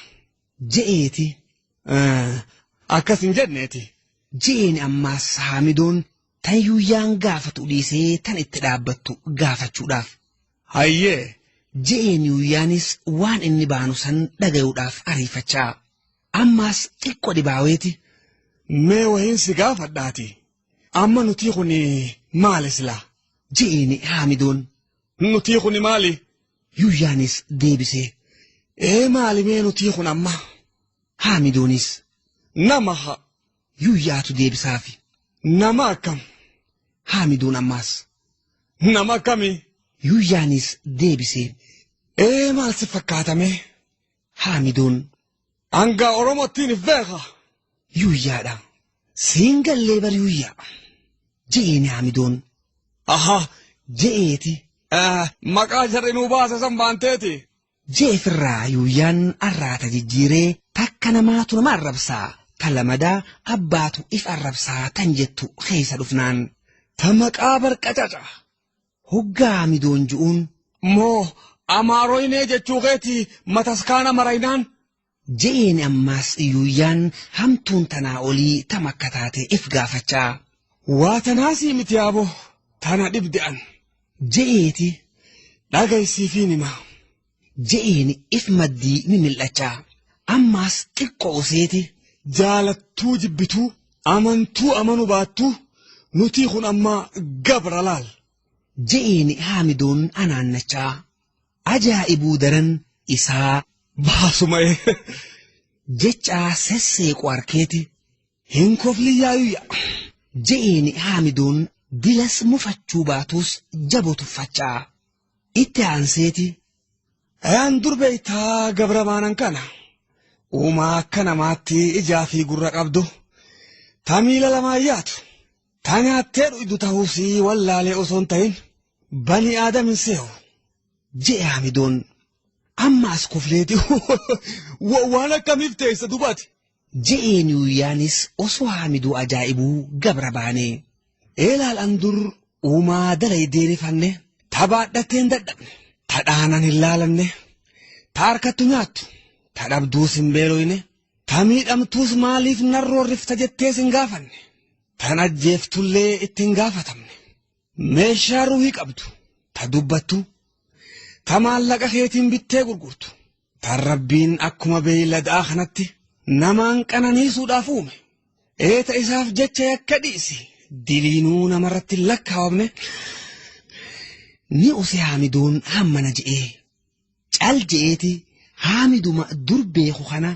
Je'eeti. Akkas hin jenneeti. Jeeni ammaas Haamidoon tan yuuyyaan gaafatu dhiisee tan itti dhaabbattu gaafachuudhaaf. Hayyee. Jeeni yuuyyaanis waan inni baanu san dhagayuudhaaf ariifachaa. Ammaas xiqqoo dhibaaweeti. Mee wahiin si gaafadhaati. Amma nuti kuni maali silaa? Jeeni Haamidoon. Nuti kuni maali? Yuuyyaanis deebisee. Maali mee nuti kun amma? Haamidoonis. Nama yuuyyaatu deebisaafi. Nama akkam? Haamidoon ammaas. Nama akkamii? Yuuyyaanis deebisee. Maal si fakkaatame? Haamidoon. Hanga Oromottiin if beeka. Yuuyyaadha. Siin gallee bari yuuyyaa. Jeeni Haamidoon. Aha. Je'eeti. Maqaa jarri nuu baasa san baanteeti. Jeefirraa yuuyyaan arraata jijjiiree takka namaatu nama arrabsaa. Tan lamadaa abbaatu if arrabsaa tan jettu keessa dhufnaan. Ta maqaa barqacaca. Hoggaa Haamidoon ju'uun. Moo amaaroynee jechuu keeti mataskaana maraynaan. Jeeni ammaas yuuyyaan hamtuun tanaa olii tam akka taate if gaafachaa. Waa tanaasii miti yaaboo tana dhibde'an. Je'eeti. Dhagaysiifiin hima. Je'eeni if maddii mimil'achaa. Ammaas xiqqoo useeti. Jaalattuu jibbituu amantuu amanu baattuu nuti kun amma gabra laal. Je'eeni Haamidoon anaannachaa. Ajaa'ibuu daran isaa. Baasuma'ee. Jechaa sesseequ arkeeti. Hin kofliyyaayuyya. Je'eeni Haamidoon dilas mufachuu baatus jabo tuffachaa. Itti aanseeti. Ayaan durbeeytaa gabra maanan kana. Uumaa akka namaatti ijaa fi gurra qabdu. Ta miila lamaa yaatu. Ta nyaattee dhuydu ta'uusii wallaalee osoo hin ta'in. Bani aadamin see'u. Je'e Haamidoon. Ammaas kofleeti. Waan akkamiif teessa dubbati. Je'een yuuyyaanis osoo Haamidoo ajaa'ibuu gabra baanee. Eelaalaan dur uumaa dalay deerifanne. Ta baadhatteen dadhabne. Ta dhaanan hin laalanne. Ta harkattu nyaattu. Ta dhabduus hin beeloyne. Ta miidhamtuus maaliif narroorrifta jettees hin gaafanne. Tan ajjeeftullee itti hin gaafatamne. Meeshaa ruhii qabdu. Ta dubbattu. Ta maallaqa keetiin bittee gurgurtu. Tan rabbiin akkuma beeyladaa kanatti namaan qananiisuudhaaf uume. Eeta isaaf jecha yakka dhiisi. Diliinuu namarratti lakkaawamne. Ni use Haamidoon hammana je'ee. Cal je'eeti Haamiduma dur beeku kana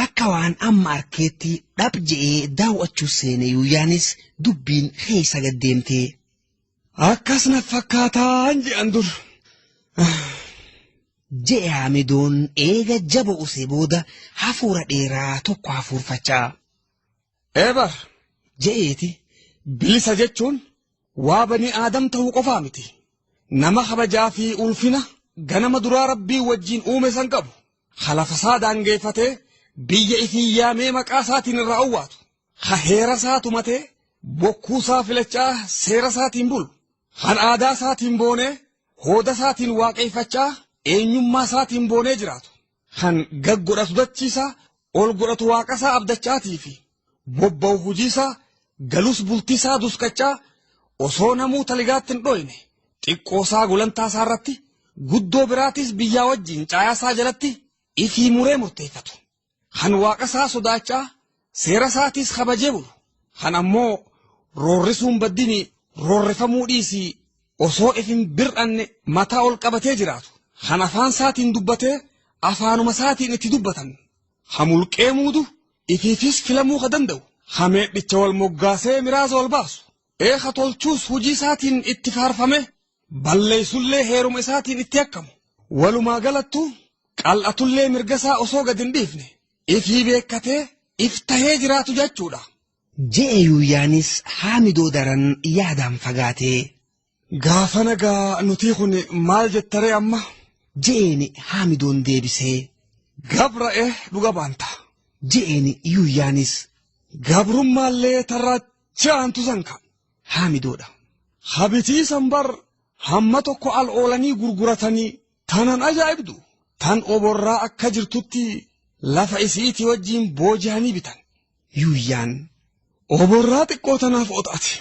akka waan amma arkeetti dhab je'ee daawwachuu seene yuuyyaanis dubbiin keessa gaddeemtee. Akkas na fakkaataan je'an dur. Je'e Haamidoon eega jaba usee booda hafuura dheeraa tokko hafuurfachaa. Eebar. Je'eeti. Bilisa jechuun waa bani aadam ta'uu qofaa miti. Nama kabajaa fi ulfina ganama duraa rabbii wajjiin uume san qabu. Khalafasaa daangeeffatee biyya ifii yaamee maqaa isaatiin irraa owwaatu. heera isaa tumatee bokkuu isaa filachaa seera isaatiin bulu kan aadaa isaatiin boonee hooda isaatiin waaqeffachaa eenyummaa isaatiin boonee jiraatu kan gaggodhatu dachiisaa ol godhatu waaqa isaa abdachaatii fi bobba'u hujii isaa galus bultii isaa duskachaa osoo namuu taligaatti hin dhoyne xiqqoo isaa gulantaa isaa irratti guddoo biraatis biyyaa wajjin caayaa isaa jalatti ifii muree murteeffatu kan waaqa isaa sodaachaa seera isaatiis kabajee bulu kan ammoo roorrisuun baddini roorrifamuu dhiisii osoo ifin bir'anne mataa ol qabatee jiraatu kan afaan isaatiin dubbatee afaanuma isaatiin itti dubbatan hamulqee muudu ifiifis filamuu ka danda'u hameedhicha wal moggaasee miraasa wal baasu eeka tolchuus hujii isaatiin itti faarfame balleessullee heeruma isaatiin itti akkamu walumaa galattu qal'atullee mirga isaa osoo gad hin dhiifne ifii beekkatee if tahee jiraatu jechuudha. Je'e Yuuyyaanis haamidoo daran yaadaan fagaatee. Gaafa nagaa nuti kun maal jettaree amma? Je'een haamidoon deebisee. Gabra'e dhuga baanta. Je'een Yuuyyaanis. Gabrummaallee tarrachaantu sanka. Haamidoodha. Habitii sanbar hamma tokko al oolanii gurguratanii tanan ajaa'ibdu tan oborraa akka jirtutti lafa isiitii wajjiin booji'anii bitan. Yuuyyaan. Oborraa xiqqoo tanaaf oxaati.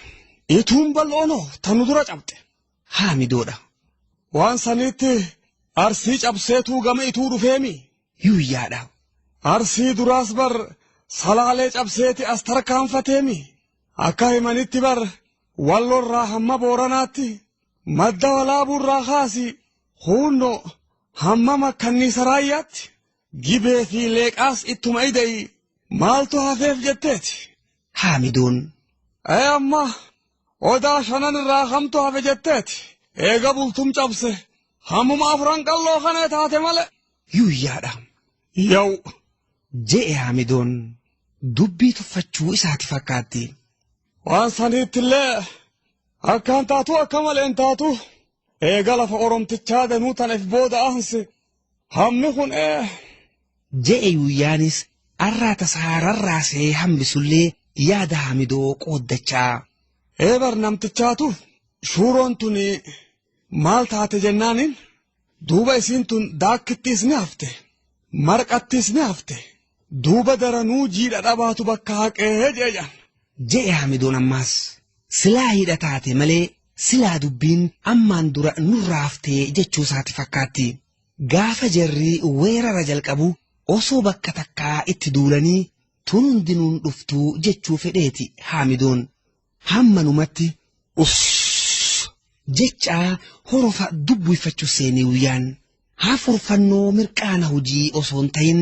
Ituun bal'oonoo tanu dura cabxe. Haamidoodha. Waan sanitti arsii cabseetuu gama ituu dhufeemi. Yuuyyaadha. Arsii duraas bar salaalee cabseeti as tarkaanfateemi. Akka himanitti bar wallorraa hamma booranaatti madda walaabuurraa kaasi huunno hamma makkanniisa raayyaatti gibee fi leeqaas ittuma idayi maaltu hafeef jetteeti. Haamidoon. Amma odaa shanan irraa hamtu hafe jetteeti. Eega bultum cabse hammuma afran qalloo kanee taate male. Yuuyyaadha. Yaw. Je'e Haamidoon dubbii tuffachuu isaati fakkaatti. Waan saniittillee akkaan taatu akka maleen taatu eega lafa oromtichaa danuu tanaaf booda aanse hammi kun Je'e Yuuyyaanis arraata isaa rarraasee hambisullee yaada Haamidoo qooddachaa. Bar namtichaatu shuuroon tun maal taate jennaaniin duuba isiin tun daakkittiis ni hafte marqattiis ni hafte duuba daranuu jiidha dhabaatu bakka haqee jeejan. Je'e Haamidoon ammaas silaa hidha taate malee silaa dubbiin ammaan dura nurraa haftee jechuu isaati fakkaatti. Gaafa jarri weerara jalqabu osoo bakka takkaa itti duulanii tun hundinuun dhuftuu jechuu fedheeti Haamidoon. Hammanumatti jechaa horofa dubbiffachuu seenee Yuuyyaan haafurfannoo mirqaana hojii osoo hin ta'in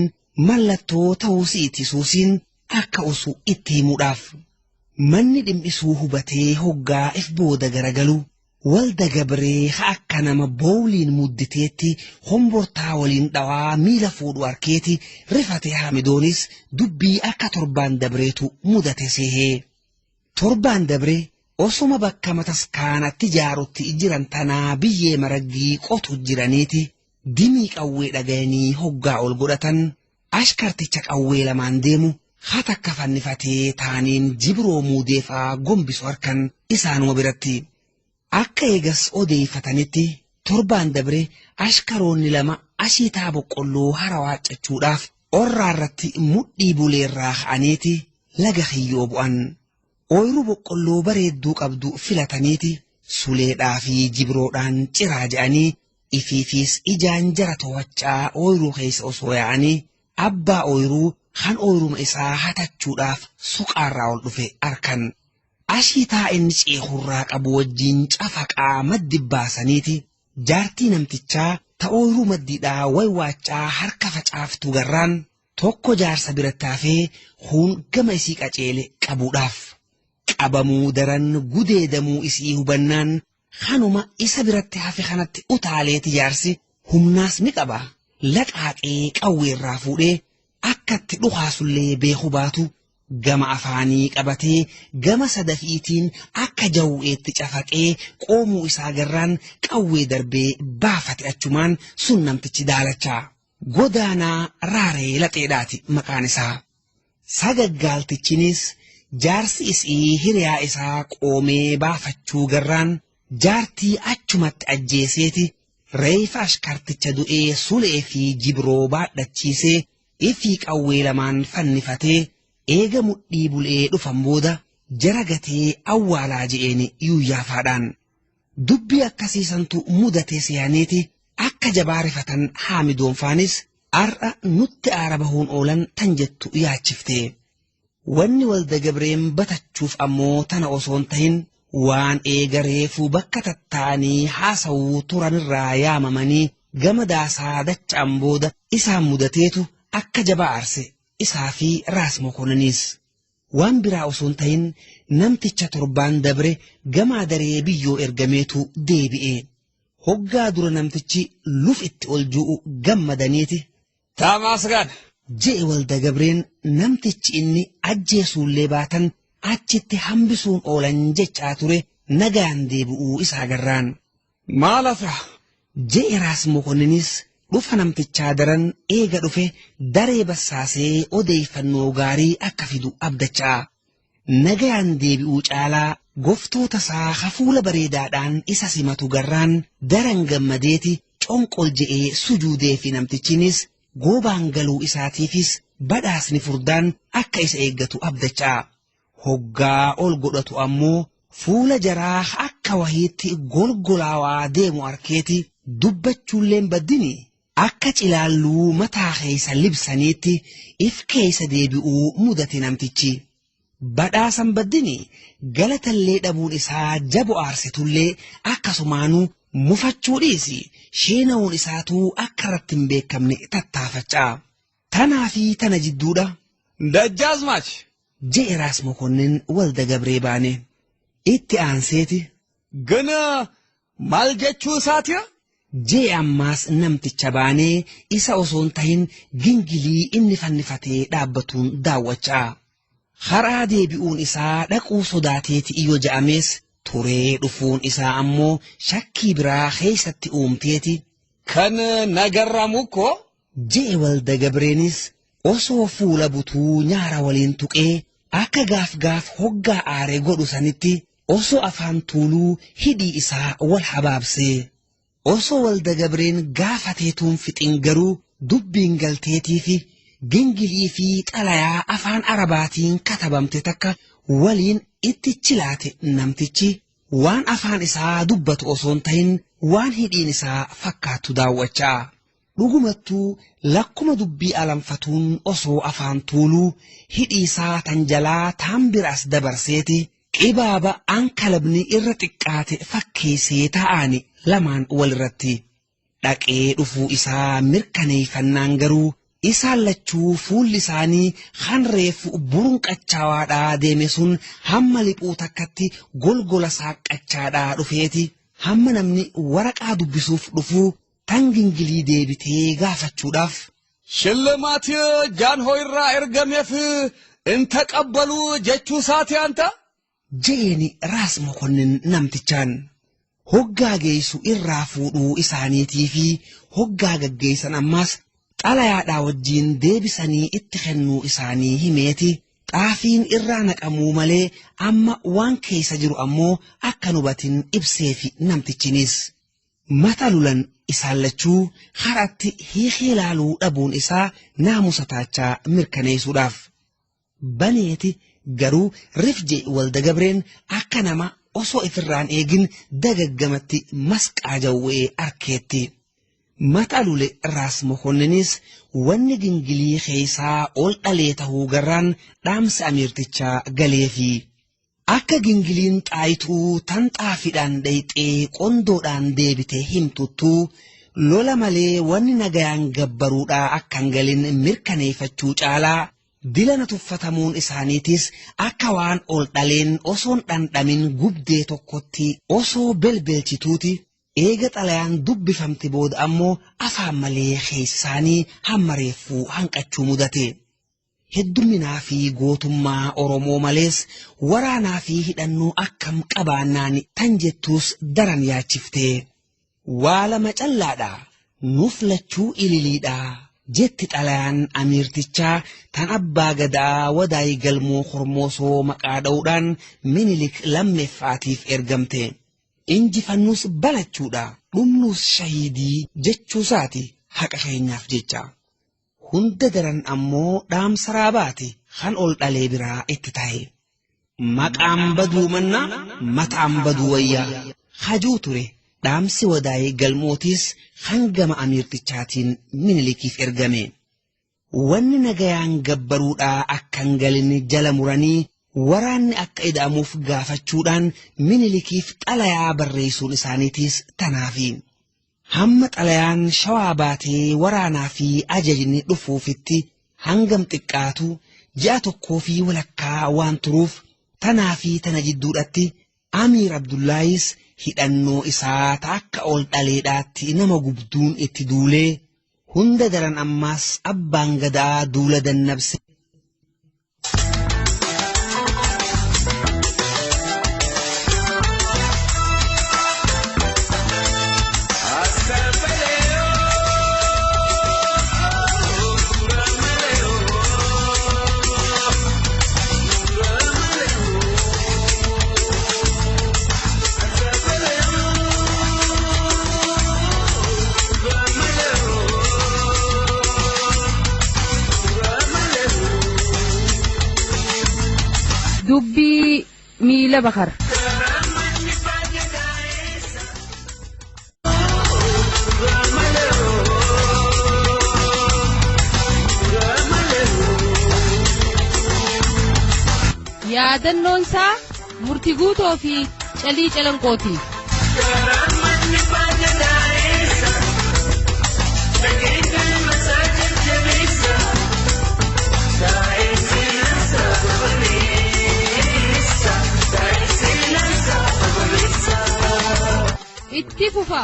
mallattoo ta'uusii ittisuusiin akka osoo itti himuudhaaf manni dhimmisuu hubatee hoggaa if booda garagalu walda gabree akka nama boowliin mudditeetti hombortaa waliin dhawaa miila fuudhu arkeeti rifatee Haamidoonis dubbii akka torbaan dabreetu mudate seehee. Torbaan dabre osuma bakka mataskaanatti jaarutti jiran tanaa biyyee maraggii qotu jiraniiti dimii qawwee dhagayanii hoggaa ol godhatan ashkarticha qawwee lamaan deemu hatakka fannifatee taaniin jibroo muudeefaa gombisu harkan isaanuma biratti. Akka eegas odeeffatanitti torbaan dabre ashkaroonni lama ashiitaa boqqolloo hara waaccachuudhaaf orraa irratti mudhii buleerraa ka'aniiti laga hiyyoo bu'an. Ooyiruu boqqolloo bareedduu qabdu filataniiti suleedhaa fi jibroodhaan ciraa je'anii ifiifis ijaan jara to'achaa ooyiruu keessa osoo yaa'anii abbaa ooyiruu kan ooyiruma isaa hatachuudhaaf suqaarraa ol dhufe arkan. Ashiitaa inni ceehurraa qabu wajjin cafaqaa maddi baasaniiti jaartii namtichaa ta'ooyiruu maddiidhaa waywaachaa harka facaaftu garraan tokko jaarsa biratti hafee huun gama isii qaceele qabuudhaaf. Qabamuu daran gudeedamuu isii hubannaan kanuma isa biratti hafe kanatti utaaleeti jaarsi humnaas ni qaba laqaaqee qawweerraa fuudhee akkatti dhukaasullee beeku baatu gama afaanii qabatee gama sadafiitiin akka jawweetti cafaqee qoomuu isaa garraan qawwee darbee baafate achumaan sun namtichi daalachaa godaanaa raaree laxeedhaati maqaan isaa. Sagaggaaltichinis jaarsi isii hiriyaa isaa qoomee baafachuu garraan jaartii achumatti ajjeeseeti reefa ashkarticha du'ee sulee fi jibroo baadhachiisee ifii qawwee lamaan fannifatee eega mudhii bulee dhufan booda jara gatee awwaalaa je'een yuuyyaafaadhaan. Dubbii akkasiisantu mudatee siyaaneeti akka jabaa rifatan haamidoonfaanis ar'a nutti aara bahuun oolan tan jettu yaachifte. Wanni walda Gabreen batachuuf ammoo tana osoon tahin waan eega reefuu bakka tatta'anii haasawuu turanirraa yaamamanii gama daasaa dacha'an booda isaan mudateetu akka jabaa aarse isaa fi Raas Mokonninis. Waan biraa osoon tahin namticha torbaan dabre gamaa daree biyyoo ergameetu deebi'e. Hoggaa dura namtichi luf itti ol ju'u gammadaniiti. Taamasgaan Je'e walda Gabreen namtichi inni ajjeesuullee baatan achitti hambisuun oolan jechaa ture nagaan deebi'uu isaa garraan. maal hafa? Je'e Raas Mokonninis dhufa namtichaa daran eega dhufe daree bassaasee odeeffannoo gaarii akka fidu abdachaa. Nagaan deebi'uu caalaa goftoota isaa hafuula bareedaadhaan isa simatu garraan daran gammadeeti conqol je'ee sujuudee fi namtichinis goobaan galuu isaatiifis badhaasni furdaan akka isa eeggatu abdachaa. Hoggaa ol godhatu ammoo fuula jaraa akka wahiitti golgolaawaa deemu arkeeti dubbachuulleen baddini akka cilaalluu mataa keessa libsaniitti if keessa deebi'uu mudate namtichi. Badhaasan baddini galatallee dhabuun isaa jabo aarsitullee akkasumaanuu mufachuu dhiisi sheena'uun isaatuu akka irratti hin beekamne tattaafachaa. Tanaa fi tana jidduudha. Dajjaazmaach Je'e Raas Mokonnin walda Gabree baane. Itti aanseeti. Gana maal jechuu isaatiya? Je'e ammaas namticha baanee isa osoon tahin gingilii inni fannifatee dhaabbatuun daawwachaa. Haraa deebi'uun isaa dhaquu sodaateeti iyyo ja'amees turee dhufuun isaa ammoo shakkii biraa keessatti uumteeti. Kan nagarramu ko? Je'e walda Gabreenis osoo fuula butuu nyaara waliin tuqee akka gaaf hoggaa aaree godhu sanitti osoo afaan tuuluu hidhii isaa wal habaabsee. Osoo walda Gabreen gaafateetuun fixin garuu dubbiin galteetii fi gingilii fi xalayaa afaan arabaatiin katabamte takka waliin itti chilaate namtichi waan afaan isaa dubbatu osoon tahin waan hidhiin isaa fakkaattu daawwachaa. Dhugumattuu lakkuma dubbii alanfatuun osoo afaan tuuluu hidhii isaa tan jalaa taan biraas dabarseeti qibaaba ankalabni irra xiqqaate fakkeessee taa'ani lamaan walirratti. Dhaqee dhufuu isaa mirkaneeffannaan garuu isaan lachuu fuulli isaanii kan reefu burunqachaawaadhaa deeme sun hamma liphuu takkatti golgola saaqqachaadhaa dhufeeti hamma namni waraqaa dubbisuuf dhufuu tan gingilii deebitee gaafachuudhaaf. Shillimaat jaanhoo irraa ergameef in taqabbaluu jechuu isaati anta? Je'eni Raas Mokonnin namtichaan. Hoggaa geessu irraa fuudhuu isaaniitii fi hoggaa gaggeessan ammaas xalayaadhaa wajjiin deebisanii itti kennuu isaanii himeeti xaafiin irraa naqamuu malee amma waan keessa jiru ammoo akka hubatin ibseefi namtichinis. Mata lulan isaan lachuu haratti hiikii ilaaluu dhabuun isaa naamusa taachaa mirkaneessuudhaaf. Baneeti garuu rifje walda Gabreen akka nama osoo ifirraan eegin dagaggamatti masqaa jawwee arkeetti. Mata lule Raas Mokonninis wanni gingilii keessaa ol dhalee tahuu garraan dhaamsa amiirtichaa galeefi. Akka gingiliin xaayituu tan xaafiidhaan dhayxee qondoodhaan deebite himtuttuu lola malee wanni nagayaan gabbaruudhaa akkan galin mirkaneeffachuu caalaa dilana tuffatamuun isaaniitis akka waan ol dhaleen osoon dhandhamin gubdee tokkotti osoo belbelchituuti. Eega xalayaan dubbifamte booda ammoo afaan malee keessaanii hamma reeffuu hanqachuu mudate. Hedduminaa fi gootummaa Oromoo malees waraanaa fi hidhannoo akkam qabaannaan tan jettuus daran yaachifte. Waa lama callaadha nuuf lachuu ililiidha jetti xalayaan amiirtichaa tan abbaa gadaa wadaay galmoo kormoosoo maqaa dha'uudhaan Minilik lammeeffaatiif ergamte. Injifannuus balachuudha dhumnuus shahiidii jechuusaati haqa keenyaaf jecha. Hunda daran ammoo dhaamsa raabaati kan ol dhalee biraa itti ta'e. Maqaan baduu manna mataan baduu wayyaa hajuu ture. Dhaamsi wadaay galmootis hangama amiirtichaatiin Minilikiif ergame. Wanni nagayaan gabbaruudhaa akkan galinni jala muranii waraanni akka ida'amuuf gaafachuudhaan Minilikiif xalayaa barreessuun isaaniitis tanaafi. Hamma xalayaan shawaa baatee waraanaa fi ajajni dhufuufitti hangam xiqqaatu ji'a tokkoo fi walakkaa waan turuuf tanaa fi tana jidduudhatti Amiir Abdullaahis hidhannoo isaa akka ol dhaleedhaatti nama gubduun itti duulee hunda daran ammaas abbaan gadaa duula dannabse. dubbii miila bakar. Yaadannoonsaa murtii guutoo fi calii calanqooti. Itti fufa.